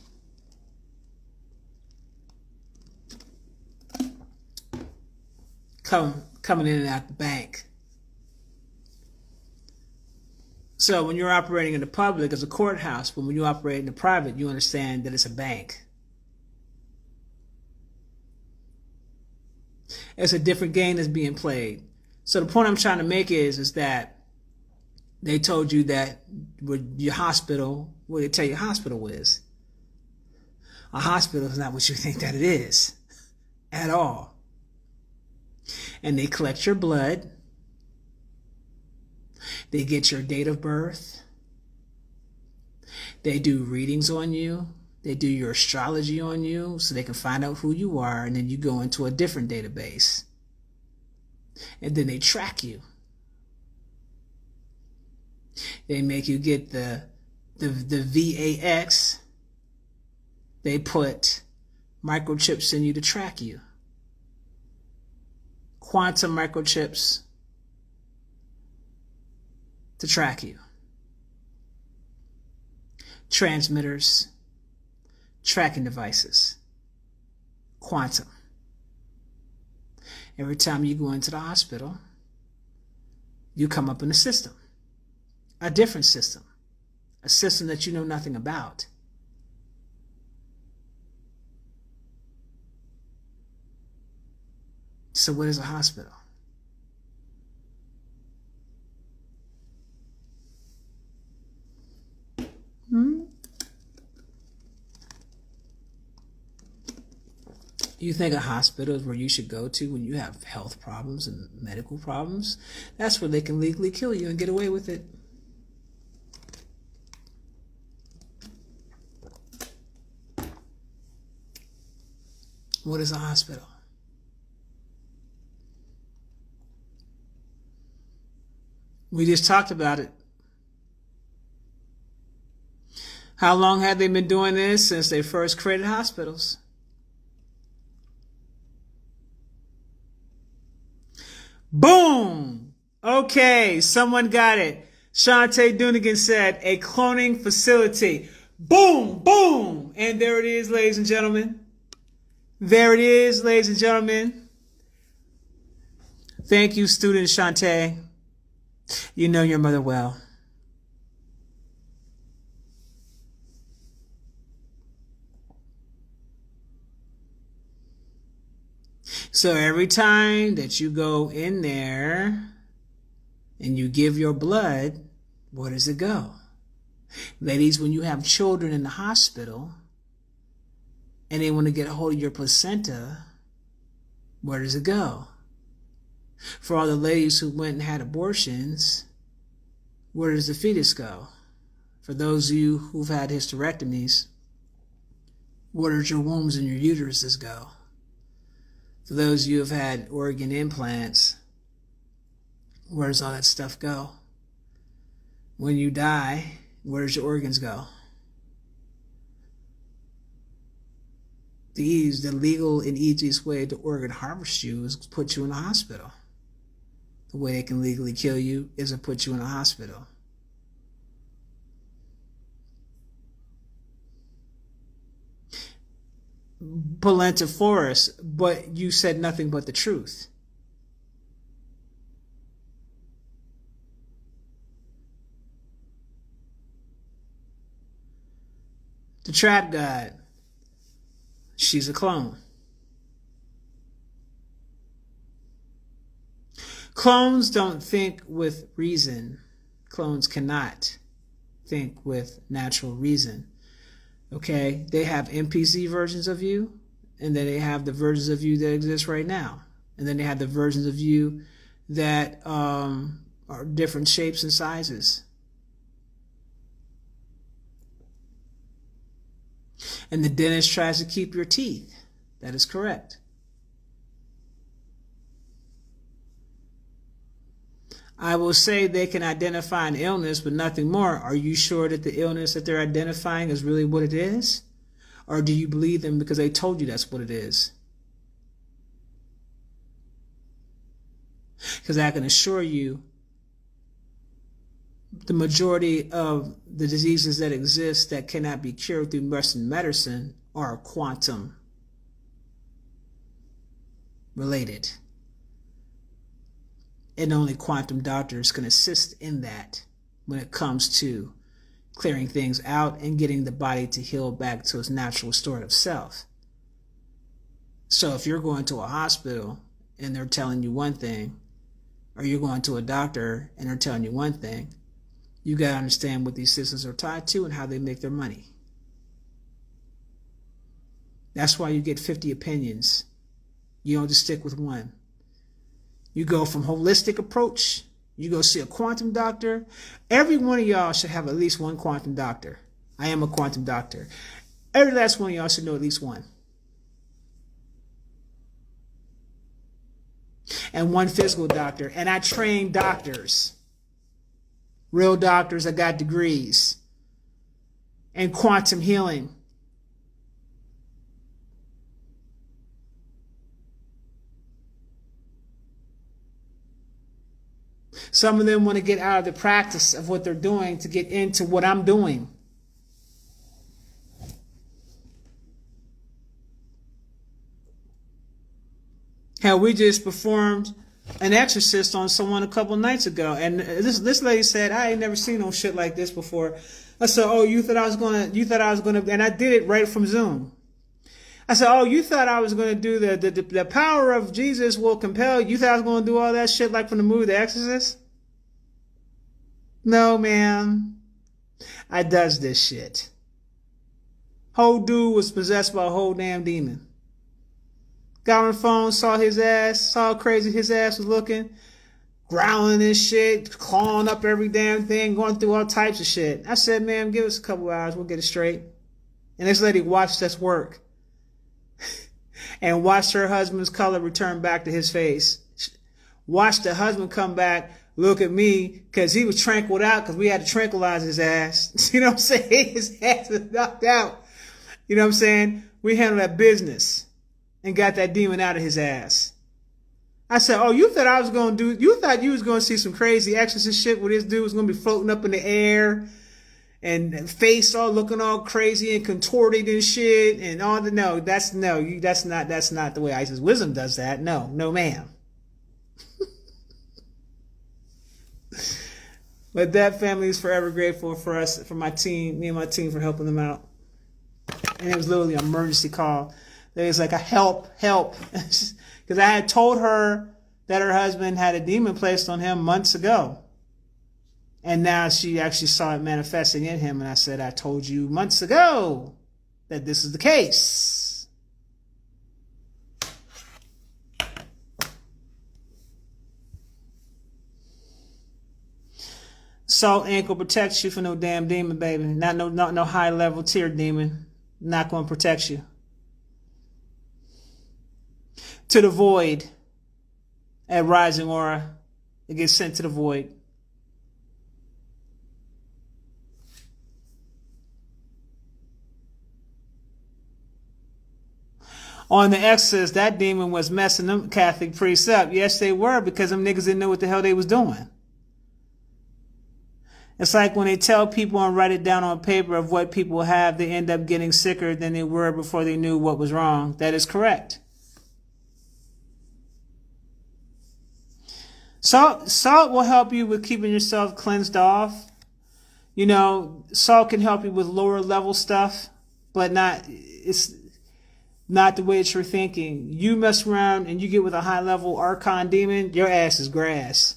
Coming in and out the bank. So when you're operating in the public, it's a courthouse. But when you operate in the private, you understand that it's a bank. It's a different game that's being played. So the point I'm trying to make is that they told you that with your hospital, what they tell you hospital is. A hospital is not what you think that it is. At all. And they collect your blood. They get your date of birth. They do readings on you. They do your astrology on you so they can find out who you are, and then you go into a different database. And then they track you. They make you get the VAX. They put microchips in you to track you. Quantum microchips to track you. Transmitters, tracking devices, quantum. Every time you go into the hospital, you come up in a system, a different system, a system that you know nothing about. So what is a hospital? You think a hospital is where you should go to when you have health problems and medical problems? That's where they can legally kill you and get away with it. What is a hospital? We just talked about it. How long have they been doing this? Since they first created hospitals. Boom! Okay, someone got it. Shantae Doonigan said, a cloning facility. Boom! Boom! And there it is, ladies and gentlemen. There it is, ladies and gentlemen. Thank you, student Shantae. You know your mother well. So every time that you go in there and you give your blood, where does it go? Ladies, when you have children in the hospital and they want to get a hold of your placenta, where does it go? For all the ladies who went and had abortions, where does the fetus go? For those of you who've had hysterectomies, where does your wombs and your uteruses go? For those of you who've had organ implants, where does all that stuff go? When you die, where does your organs go? the legal and easiest way to organ harvest you is to put you in a hospital. The way they can legally kill you is to put you in a hospital. Polenta Forest, but you said nothing but the truth. The trap god, she's a clone. Clones don't think with reason. Clones cannot think with natural reason. Okay, they have NPC versions of you, and then they have the versions of you that exist right now. And then they have the versions of you that are different shapes and sizes. And the dentist tries to keep your teeth. That is correct. I will say they can identify an illness, but nothing more. Are you sure that the illness that they're identifying is really what it is? Or do you believe them because they told you that's what it is? Because I can assure you, the majority of the diseases that exist that cannot be cured through Western medicine are quantum related. And only quantum doctors can assist in that when it comes to clearing things out and getting the body to heal back to its natural restorative self. So if you're going to a hospital and they're telling you one thing, or you're going to a doctor and they're telling you one thing, you got to understand what these systems are tied to and how they make their money. That's why you get 50 opinions. You don't just stick with one. You go from holistic approach, you go see a quantum doctor. Every one of y'all should have at least one quantum doctor. I am a quantum doctor. Every last one of y'all should know at least one. And one physical doctor. And I train doctors. Real doctors that got degrees. And quantum healing. Some of them want to get out of the practice of what they're doing to get into what I'm doing. Hell, we just performed an exorcist on someone a couple nights ago, and this lady said, "I ain't never seen no shit like this before." I said, "Oh, you thought I was gonna," and I did it right from Zoom. I said, "Oh, you thought I was gonna do the power of Jesus will compel you? Thought I was gonna do all that shit like from the movie The Exorcist?" No, man. I does this shit. Whole dude was possessed by a whole damn demon. Got on the phone, saw his ass, saw how crazy his ass was looking, growling and shit, clawing up every damn thing, going through all types of shit. I said, "Man, give us a couple hours, we'll get it straight." And this lady watched us work and watched her husband's color return back to his face. Watched the husband come back, look at me, because he was tranquilized out because we had to tranquilize his ass. You know what I'm saying? His ass was knocked out. You know what I'm saying? We handled that business and got that demon out of his ass. I said, "Oh, you thought I was going to do, you thought you was going to see some crazy exorcist shit where this dude was going to be floating up in the air and face all looking all crazy and contorted and shit and all the, no, that's not the way Isis Wisdom does that. No, ma'am." But that family is forever grateful for us, for my team, me and my team, for helping them out. And it was literally an emergency call. It was like a help. Because I had told her that her husband had a demon placed on him months ago. And now she actually saw it manifesting in him. And I said, "I told you months ago that this is the case." Salt ankle protects you from no damn demon, baby. Not no high level tier demon. Not going to protect you. To the void at Rising Aura. It gets sent to the void. On the Exodus, that demon was messing them Catholic priests up. Yes, they were, because them niggas didn't know what the hell they was doing. It's like when they tell people and write it down on paper of what people have, they end up getting sicker than they were before they knew what was wrong. That is correct. Salt will help you with keeping yourself cleansed off. You know, salt can help you with lower level stuff, but it's not the way that you're thinking. You mess around and you get with a high level Archon demon, your ass is grass.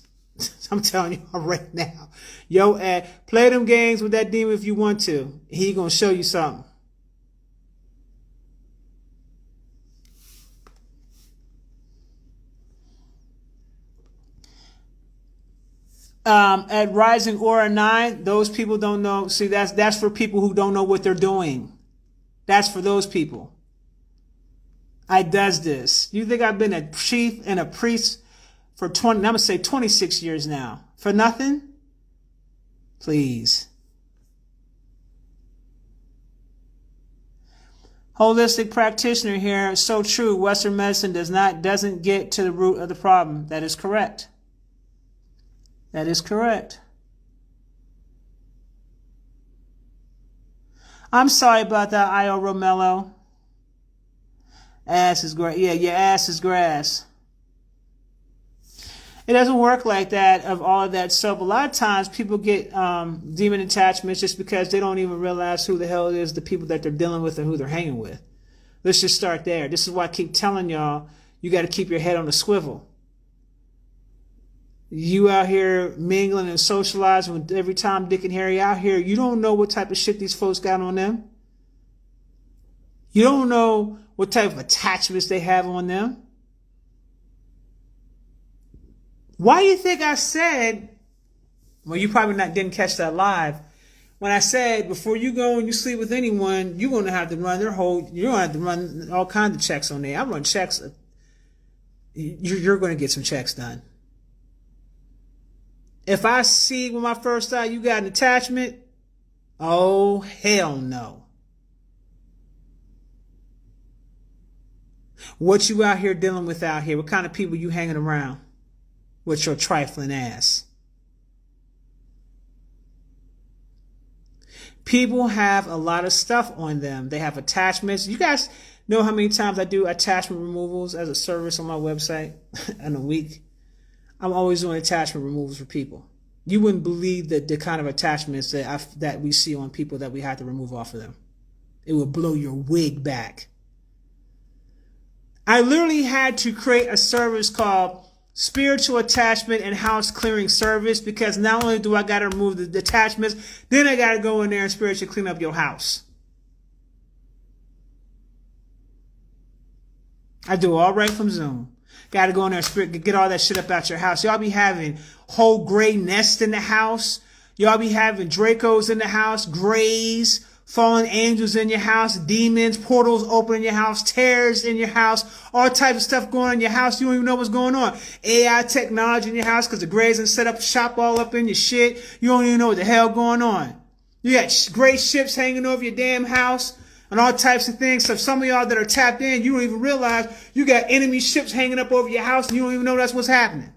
I'm telling you right now. Yo, play them games with that demon if you want to. He gonna show you something. At Rising Aura 9, those people don't know. See, that's for people who don't know what they're doing. That's for those people. I does this. You think I've been a chief and a priest for 20, I'm going to say 26 years now. For nothing? Please. Holistic practitioner here. So true. Western medicine doesn't get to the root of the problem. That is correct. That is correct. I'm sorry about that, Io Romello. Ass is grass. Yeah, your ass is grass. It doesn't work like that of all of that stuff. A lot of times people get demon attachments just because they don't even realize who the hell it is, the people that they're dealing with and who they're hanging with. Let's just start there. This is why I keep telling y'all, you got to keep your head on a swivel. You out here mingling and socializing with every Tom, Dick, and Harry out here. You don't know what type of shit these folks got on them. You don't know what type of attachments they have on them. Why do you think I said, well, you probably didn't catch that live, when I said before you go and you sleep with anyone, you're going to have to run you're going to have to run all kinds of checks on there. I run checks. You're going to get some checks done. If I see when my first eye you got an attachment, oh, hell no. What you out here dealing with out here? What kind of people you hanging around with your trifling ass? People have a lot of stuff on them. They have attachments. You guys know how many times I do attachment removals as a service on my website in a week? I'm always doing attachment removals for people. You wouldn't believe the kind of attachments that we see on people that we have to remove off of them. It would blow your wig back. I literally had to create a service called Spiritual Attachment and House Clearing Service, because not only do I got to remove the attachments, then I got to go in there and spiritually clean up your house. I do all right from Zoom. Got to go in there and get all that shit up out your house. Y'all be having whole gray nests in the house. Y'all be having Dracos in the house, grays, fallen angels in your house, demons, portals open in your house, tears in your house, all types of stuff going on in your house. You don't even know what's going on. AI technology in your house because the grays and set up shop all up in your shit. You don't even know what the hell going on. You got gray ships hanging over your damn house and all types of things. So some of y'all that are tapped in, you don't even realize you got enemy ships hanging up over your house and you don't even know that's what's happening.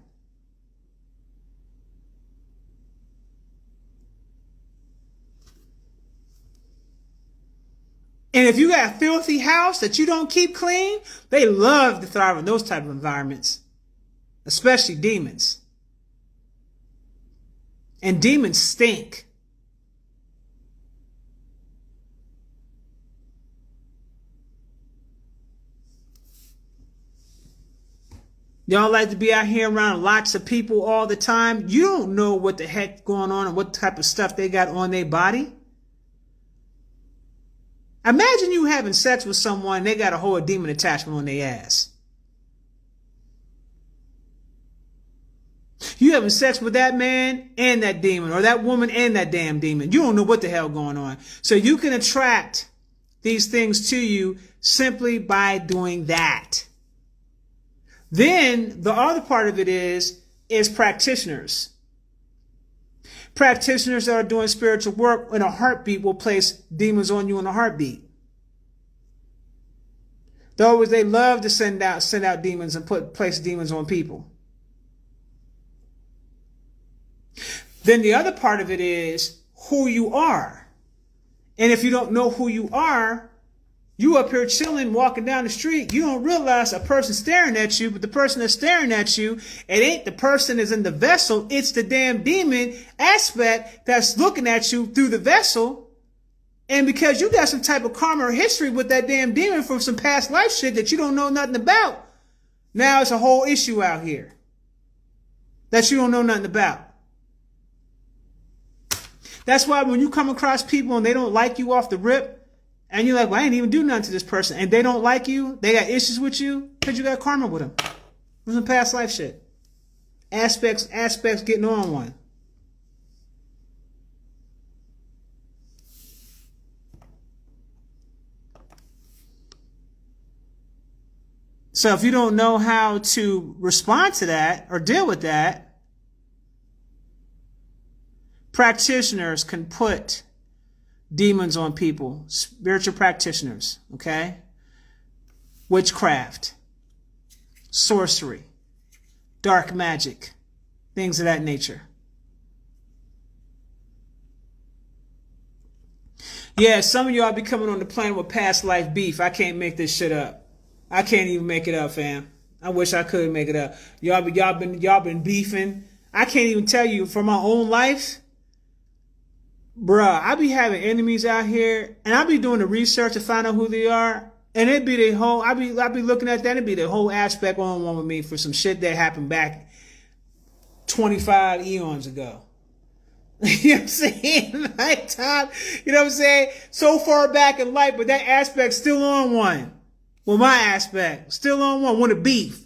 And if you got a filthy house that you don't keep clean, they love to thrive in those type of environments, especially demons. And demons stink. Y'all like to be out here around lots of people all the time. You don't know what the heck going on and what type of stuff they got on their body. Imagine you having sex with someone, they got a whole demon attachment on their ass. You having sex with that man and that demon, or that woman and that damn demon. You don't know what the hell going on. So you can attract these things to you simply by doing that. Then the other part of it is practitioners. Practitioners that are doing spiritual work in a heartbeat will place demons on you in a heartbeat. They love to send out demons and place demons on people. Then the other part of it is who you are. And if you don't know who you are, you up here chilling, walking down the street, you don't realize a person staring at you, but the person that's staring at you, it ain't the person that's in the vessel, it's the damn demon aspect that's looking at you through the vessel. And because you got some type of karma or history with that damn demon from some past life shit that you don't know nothing about, now it's a whole issue out here that you don't know nothing about. That's why when you come across people and they don't like you off the rip, and you're like, well, I ain't even do nothing to this person, and they don't like you, they got issues with you, because you got karma with them. It was some past life shit. Aspects getting on one. So if you don't know how to respond to that or deal with that, practitioners can put demons on people, spiritual practitioners, okay? Witchcraft, sorcery, dark magic, things of that nature. Yeah, some of y'all be coming on the planet with past life beef. I can't make this shit up. I can't even make it up, fam. I wish I could make it up. Y'all been beefing. I can't even tell you from my own life. Bruh, I be having enemies out here, and I be doing the research to find out who they are, and it be the whole, I be looking at that, it be the whole aspect on one with me for some shit that happened back 25 eons ago. You know what I'm saying? Lifetime, you know what I'm saying? So far back in life, but that aspect's still on one. Well, my aspect, still on one, want to beef.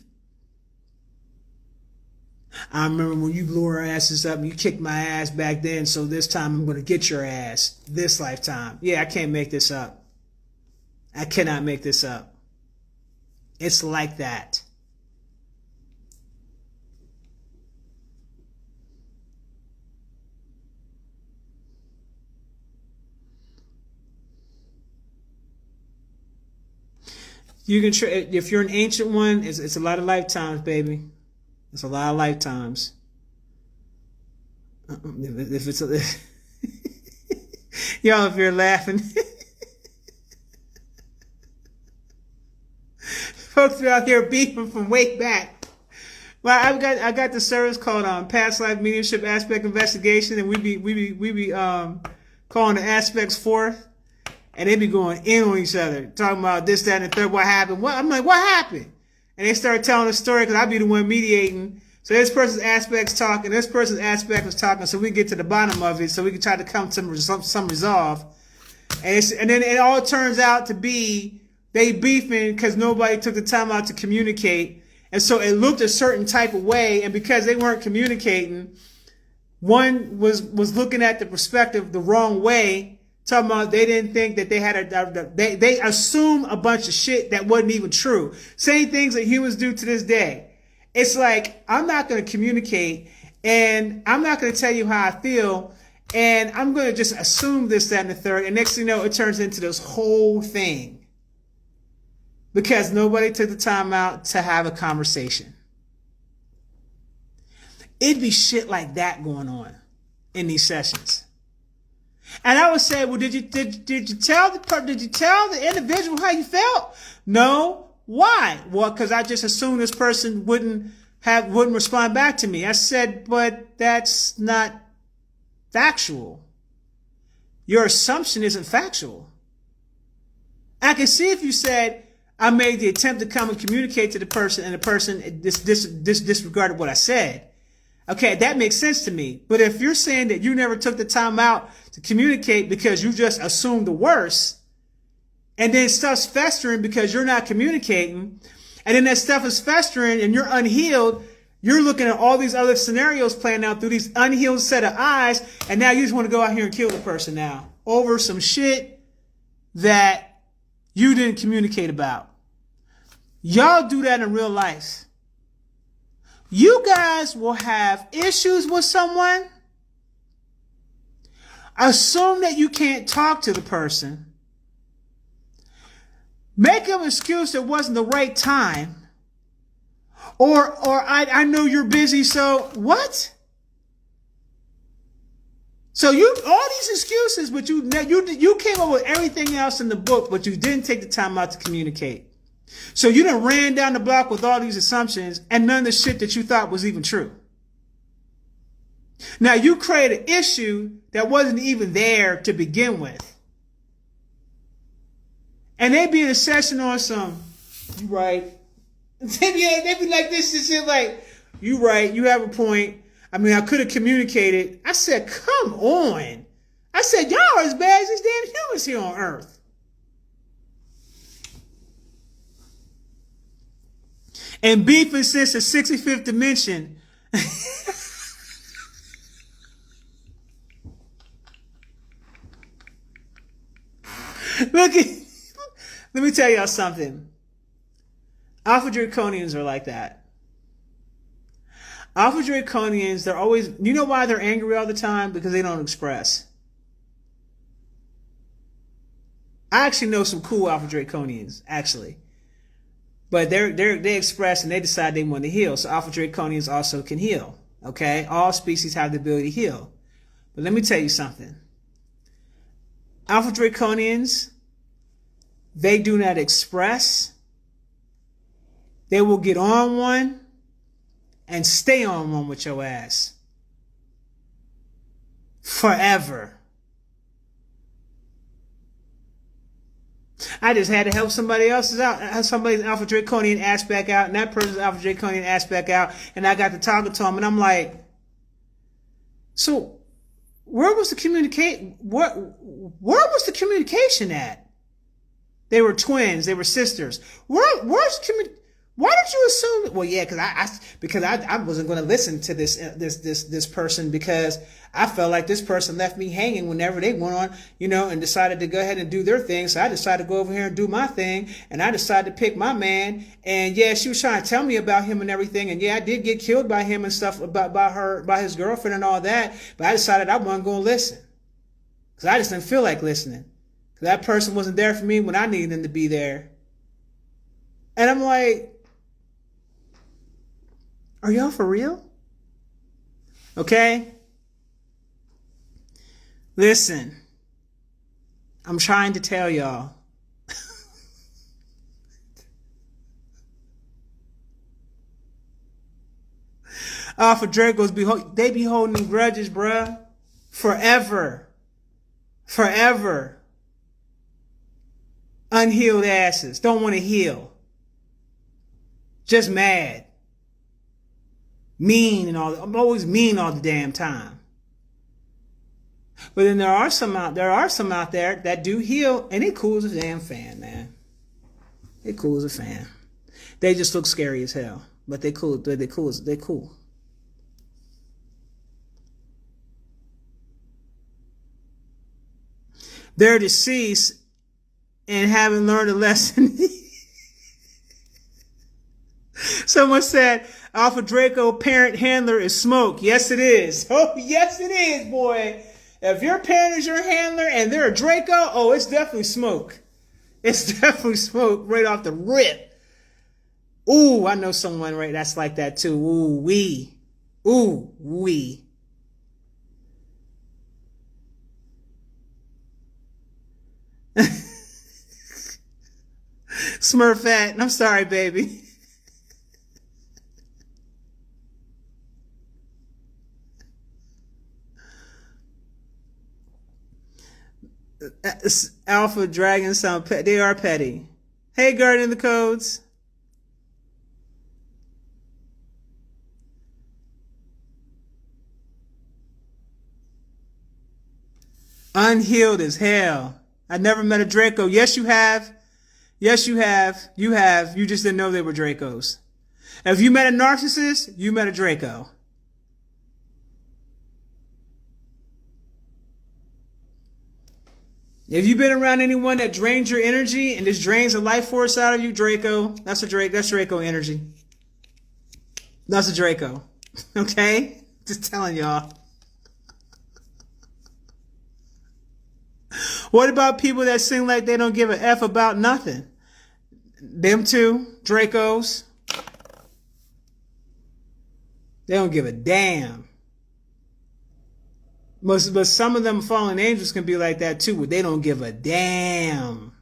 I remember when you blew our asses up and you kicked my ass back then, so this time I'm going to get your ass this lifetime. Yeah, I can't make this up. I cannot make this up. It's like that. You can if you're an ancient one, it's a lot of lifetimes, baby. It's a lot of lifetimes. If it's y'all, if you're laughing, folks are out here beefing from way back. Well, I got the service called Past Life Mediumship Aspect Investigation, and we be calling the aspects forth, and they be going in on each other, talking about this, that, and the third. What happened? What? I'm like, what happened? And they start telling the story because I be the one mediating. So this person's aspect's talking, this person's aspect was talking, so we can get to the bottom of it, so we can try to come to some resolve. And then it all turns out to be they beefing because nobody took the time out to communicate. And so it looked a certain type of way, and because they weren't communicating, one was looking at the perspective the wrong way, talking about they didn't think that they had they assume a bunch of shit that wasn't even true. Same things that humans do to this day. It's like, I'm not going to communicate, and I'm not going to tell you how I feel, and I'm going to just assume this, that, and the third, and next thing you know, it turns into this whole thing because nobody took the time out to have a conversation. It'd be shit like that going on in these sessions. And I would say, well, did you tell the individual how you felt? No. Why? Well, because I just assumed this person wouldn't respond back to me. I said, but that's not factual. Your assumption isn't factual. I can see if you said, I made the attempt to come and communicate to the person, and the person disregarded what I said. Okay, that makes sense to me. But if you're saying that you never took the time out to communicate because you just assumed the worst, and then stuff's festering because you're not communicating, and then that stuff is festering and you're unhealed, you're looking at all these other scenarios playing out through these unhealed set of eyes, and now you just want to go out here and kill the person now over some shit that you didn't communicate about. Y'all do that in real life. You guys will have issues with someone. Assume that you can't talk to the person. Make an excuse that wasn't the right time. Or I know you're busy, so what? So you all these excuses, but you came up with everything else in the book, but you didn't take the time out to communicate. So you done ran down the block with all these assumptions and none of the shit that you thought was even true. Now you created an issue that wasn't even there to begin with. And they be in a session on some, you right. They be like this and shit like, you right, you have a point. I mean, I could have communicated. I said, come on. I said, y'all are as bad as these damn humans here on Earth. And beefing since the 65th dimension. Let me tell y'all something. Alpha Draconians are like that. Alpha Draconians, they're always, you know why they're angry all the time? Because they don't express. I actually know some cool Alpha Draconians, actually. But they express and they decide they want to heal. So Alpha Draconians also can heal. Okay? All species have the ability to heal. But let me tell you something. Alpha Draconians, they do not express. They will get on one and stay on one with your ass. Forever. I just had to help somebody else's out, somebody's Alpha Draconian ass back out, and that person's Alpha Draconian ass back out, and I got to talking to him, and I'm like, so where was the communication at? They were twins. They were sisters. Why did you assume? Well, yeah, because I wasn't going to listen to this person because I felt like this person left me hanging whenever they went on, and decided to go ahead and do their thing. So I decided to go over here and do my thing, and I decided to pick my man. And yeah, she was trying to tell me about him and everything. And yeah, I did get killed by him and stuff by his girlfriend and all that. But I decided I wasn't going to listen because I just didn't feel like listening. Because that person wasn't there for me when I needed them to be there. And I'm like, are y'all for real? Okay? Listen, I'm trying to tell y'all. Alpha Dracos, they be holding grudges, bruh. Forever. Forever. Unhealed asses. Don't want to heal. Just mad. Mean and all. I'm always mean all the damn time. But then there are some out there that do heal, and they cool as a damn fan, man. They cool as a fan. They just look scary as hell, but they cool. They cool. They're deceased and haven't learned a lesson. Someone said, Alpha Draco parent handler is smoke. Yes, it is. Oh, yes, it is, boy. If your parent is your handler and they're a Draco, oh, it's definitely smoke. It's definitely smoke right off the rip. Ooh, I know someone right that's like that too. Ooh, wee. Ooh, wee. Smurfette. I'm sorry, baby. Alpha dragons sound they are petty. Hey, guardian of the codes. Unhealed as hell. I never met a Draco. Yes, you have. Yes, you have. You have. You just didn't know they were Dracos. If you met a narcissist, you met a Draco. If you've been around anyone that drains your energy and just drains the life force out of you, Draco, that's Draco energy. That's a Draco. Okay? Just telling y'all. What about people that seem like they don't give a F about nothing? Them two, Dracos, they don't give a damn. But some of them fallen angels can be like that too, where they don't give a damn.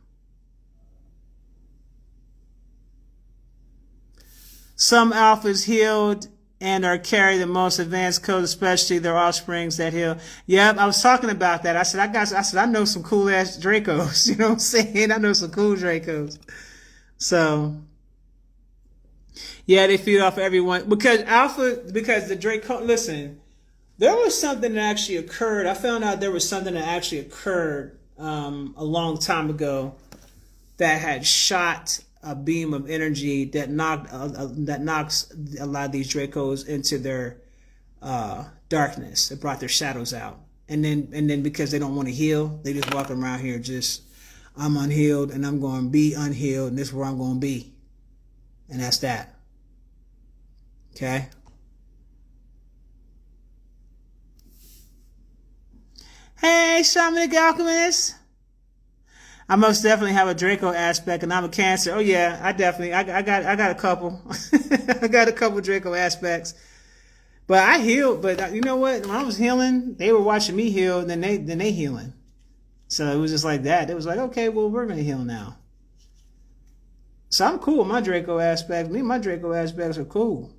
Some alphas healed and are carry the most advanced codes, especially their offsprings that heal. Yep, I was talking about that. I said I know some cool ass Dracos. You know what I'm saying? I know some cool Dracos. So yeah, they feed off everyone because the Draco. Listen, there was something that actually occurred. I found out there was something that actually occurred a long time ago that had shot a beam of energy that knocks a lot of these Dracos into their darkness. It brought their shadows out, and then because they don't want to heal, they just walk around here just, I'm unhealed and I'm going to be unhealed, and this is where I'm going to be, and that's that. Okay. Hey, Shamanic Alchemist. I most definitely have a Draco aspect, and I'm a Cancer. Oh yeah, I got a couple. I got a couple Draco aspects. But I healed. But you know what? When I was healing, they were watching me heal, and then they healing. So it was just like that. It was like, okay, well, we're gonna heal now. So I'm cool with my Draco aspects. Me and my Draco aspects are cool.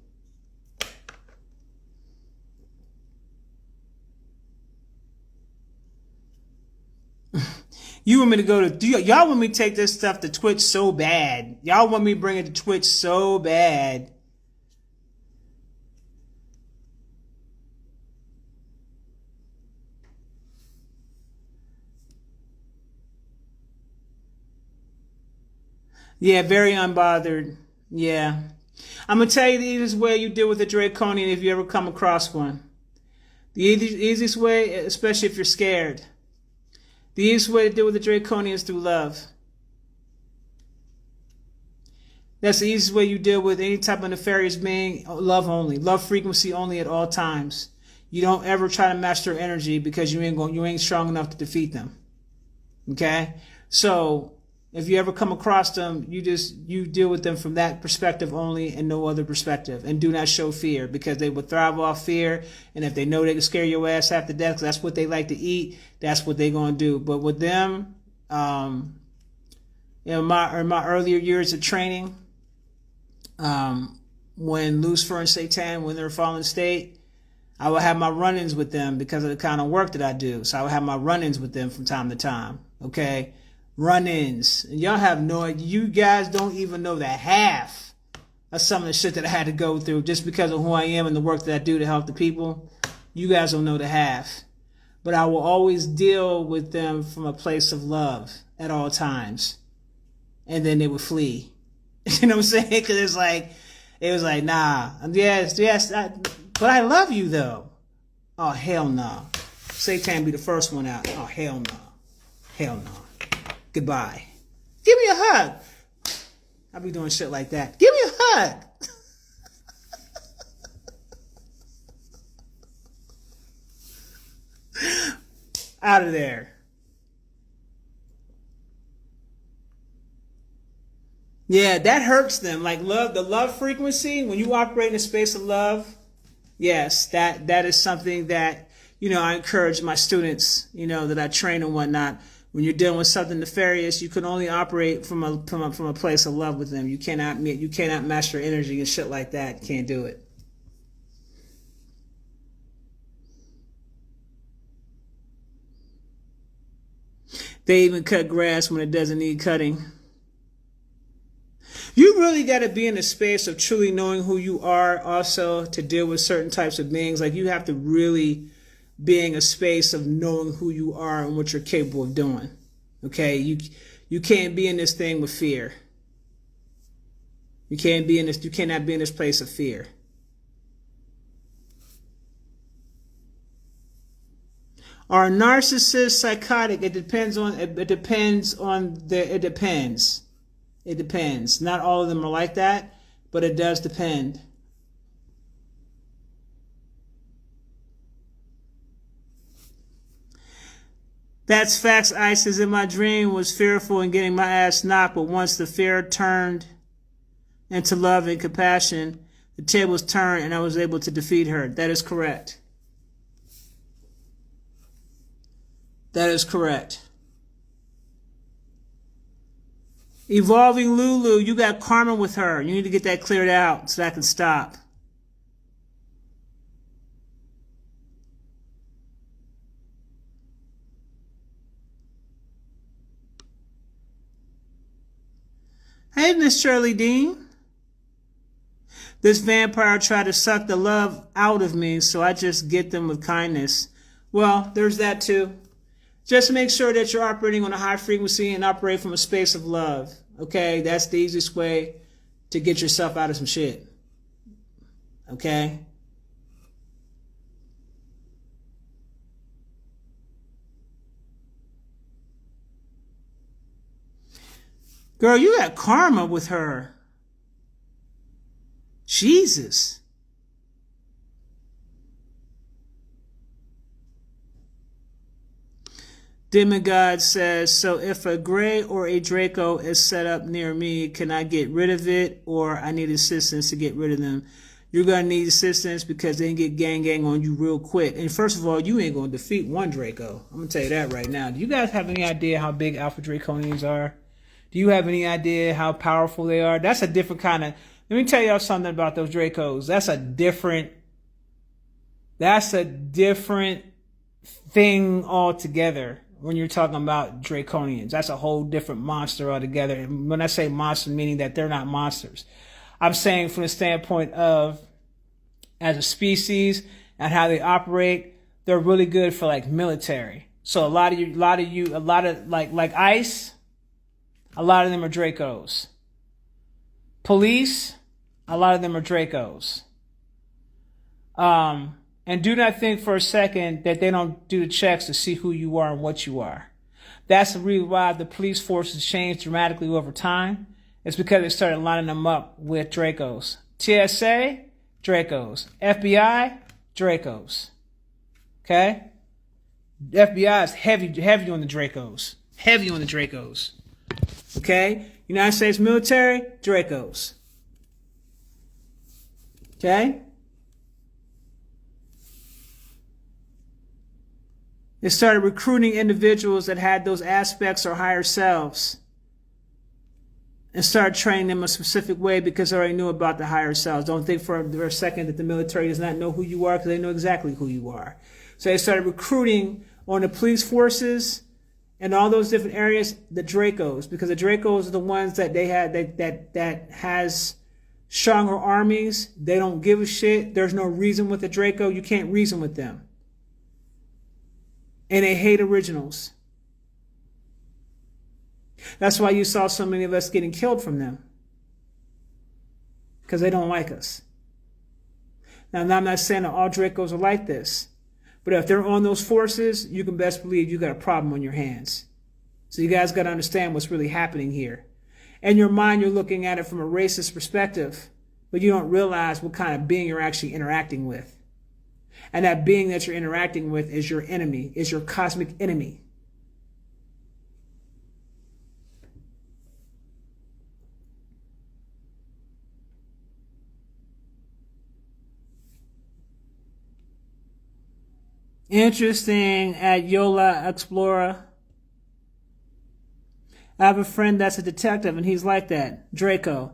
You want me to go to, y'all want me to take this stuff to Twitch so bad. Y'all want me to bring it to Twitch so bad. Yeah, very unbothered. Yeah. I'm going to tell you the easiest way you deal with a Draconian if you ever come across one. The easiest way, especially if you're scared. The easiest way to deal with the Draconian is through love. That's the easiest way you deal with any type of nefarious being. Love only. Love frequency only at all times. You don't ever try to match their energy because you ain't strong enough to defeat them. Okay? So if you ever come across them, you deal with them from that perspective only and no other perspective. And do not show fear, because they will thrive off fear. And if they know they can scare your ass half to death, because that's what they like to eat, that's what they're going to do. But with them, in my earlier years of training, when Lucifer and Satan, when they're in fallen state, I would have my run-ins with them because of the kind of work that I do. So I would have my run-ins with them from time to time. Okay? Run-ins. And y'all have no idea. You guys don't even know the half of some of the shit that I had to go through just because of who I am and the work that I do to help the people. You guys don't know the half. But I will always deal with them from a place of love at all times. And then they would flee. You know what I'm saying? Because it was like, nah. Yes, but I love you though. Oh, hell no. Satan be the first one out. Oh, hell no. Hell no. Goodbye. Give me a hug. I'll be doing shit like that. Give me a hug. Out of there. Yeah, that hurts them. Like love, the love frequency, when you operate in a space of love, yes, that is something that, I encourage my students, that I train and whatnot. When you're dealing with something nefarious, you can only operate from a place of love with them. You cannot match their energy and shit like that. Can't do it. They even cut grass when it doesn't need cutting. You really got to be in a space of truly knowing who you are also to deal with certain types of beings. Like you have to really be in a space of knowing who you are and what you're capable of doing. Okay? You can't be in this thing with fear. You cannot be in this place of fear. Are narcissists psychotic? It depends. It depends. Not all of them are like that, but it does depend. That's facts, ISIS. In my dream was fearful and getting my ass knocked, but once the fear turned into love and compassion, the tables turned and I was able to defeat her. That is correct. That is correct. Evolving Lulu, you got karma with her. You need to get that cleared out so that can stop. Hey, Miss Shirley Dean. This vampire tried to suck the love out of me, so I just get them with kindness. Well, there's that too. Just make sure that you're operating on a high frequency and operate from a space of love. Okay? That's the easiest way to get yourself out of some shit. Okay? Girl, you got karma with her. Jesus. Demigod says, so if a gray or a Draco is set up near me, can I get rid of it, or I need assistance to get rid of them? You're going to need assistance because they can get gang on you real quick. And first of all, you ain't going to defeat one Draco. I'm going to tell you that right now. Do you guys have any idea how big Alpha Draconians are? Do you have any idea how powerful they are? That's a different kind of... Let me tell y'all something about those Dracos. That's a different thing altogether. When you're talking about Draconians, that's a whole different monster altogether. And when I say monster, meaning that they're not monsters, I'm saying from the standpoint of as a species and how they operate, they're really good for like military. So a lot of like ICE, a lot of them are Dracos. Police, a lot of them are Dracos. And do not think for a second that they don't do the checks to see who you are and what you are. That's the reason why the police forces changed dramatically over time. It's because they started lining them up with Dracos. TSA, Dracos. FBI, Dracos. Okay? The FBI is heavy on the Dracos. Heavy on the Dracos. Okay? United States military, Dracos. Okay? They started recruiting individuals that had those aspects or higher selves and started training them a specific way because they already knew about the higher selves. Don't think for a second that the military does not know who you are, because they know exactly who you are. So they started recruiting on the police forces and all those different areas, the Dracos, because the Dracos are the ones that they had that has stronger armies. They don't give a shit. There's no reason with the Draco. You can't reason with them. And they hate originals. That's why you saw so many of us getting killed from them. Because they don't like us. Now, I'm not saying that all Dracos are like this. But if they're on those forces, you can best believe you got a problem on your hands. So you guys got to understand what's really happening here. In your mind, you're looking at it from a racist perspective. But you don't realize what kind of being you're actually interacting with. And that being that you're interacting with is your enemy, is your cosmic enemy. Interesting at Yola Explorer. I have a friend that's a detective and he's like that, Draco.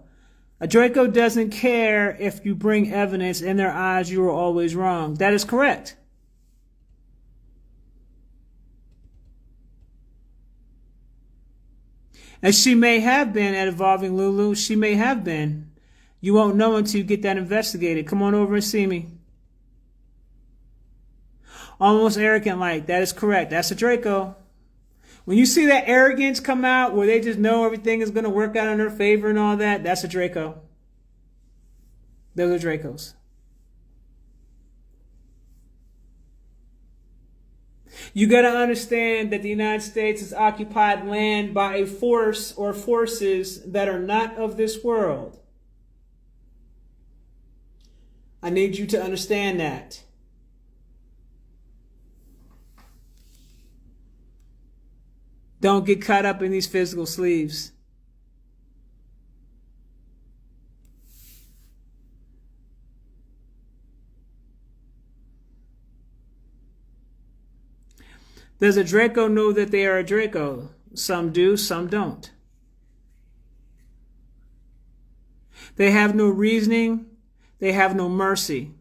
A Draco doesn't care if you bring evidence. In their eyes, you are always wrong. That is correct. And she may have been at Evolving Lulu. She may have been. You won't know until you get that investigated. Come on over and see me. Almost arrogant like. That is correct. That's a Draco. When you see that arrogance come out where they just know everything is going to work out in their favor and all that, that's a Draco. Those are Dracos. You got to understand that the United States has occupied land by a force or forces that are not of this world. I need you to understand that. Don't get caught up in these physical sleeves. Does a Draco know that they are a Draco? Some do, some don't. They have no reasoning. They have no mercy.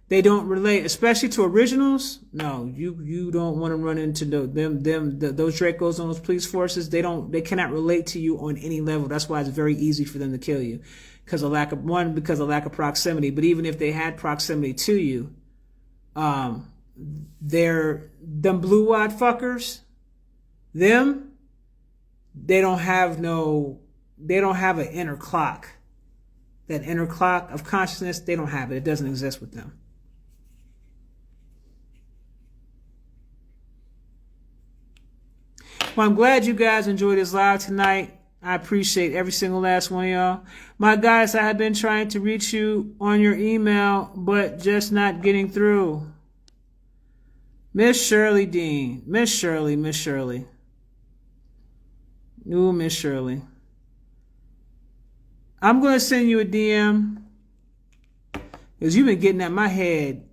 They don't relate, especially to originals. No, you don't want to run into those Dracos on those police forces. They cannot relate to you on any level. That's why it's very easy for them to kill you, because of lack of proximity. But even if they had proximity to you, they're them blue-eyed fuckers. They don't have an inner clock. That inner clock of consciousness, they don't have it. It doesn't exist with them. Well, I'm glad you guys enjoyed this live tonight. I appreciate every single last one of y'all. My guys, I have been trying to reach you on your email, but just not getting through. Miss Shirley Dean. Miss Shirley. Ooh, Miss Shirley. I'm going to send you a DM, because you've been getting at my head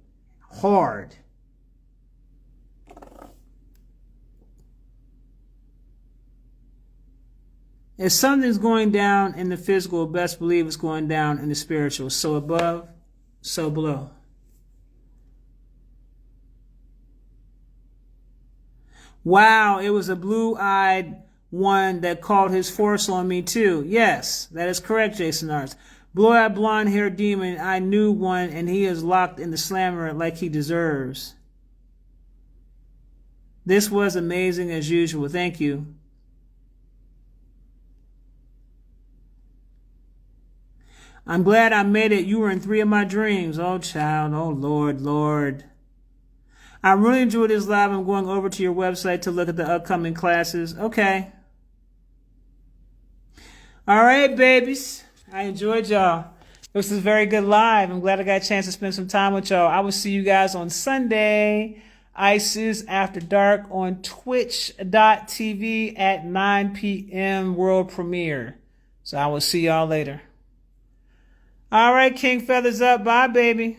hard. If something's going down in the physical, best believe it's going down in the spiritual. So above, so below. Wow, it was a blue-eyed one that called his force on me too. Yes, that is correct, Jason Arts. Blue-eyed blonde-haired demon, I knew one, and he is locked in the slammer like he deserves. This was amazing as usual. Thank you. I'm glad I made it. You were in 3 of my dreams. Oh, child. Oh, Lord. I really enjoyed this live. I'm going over to your website to look at the upcoming classes. Okay. All right, babies. I enjoyed y'all. This was a very good live. I'm glad I got a chance to spend some time with y'all. I will see you guys on Sunday. Ensues After Dark on twitch.tv at 9 p.m. world premiere. So I will see y'all later. All right, King Feathers up. Bye, baby.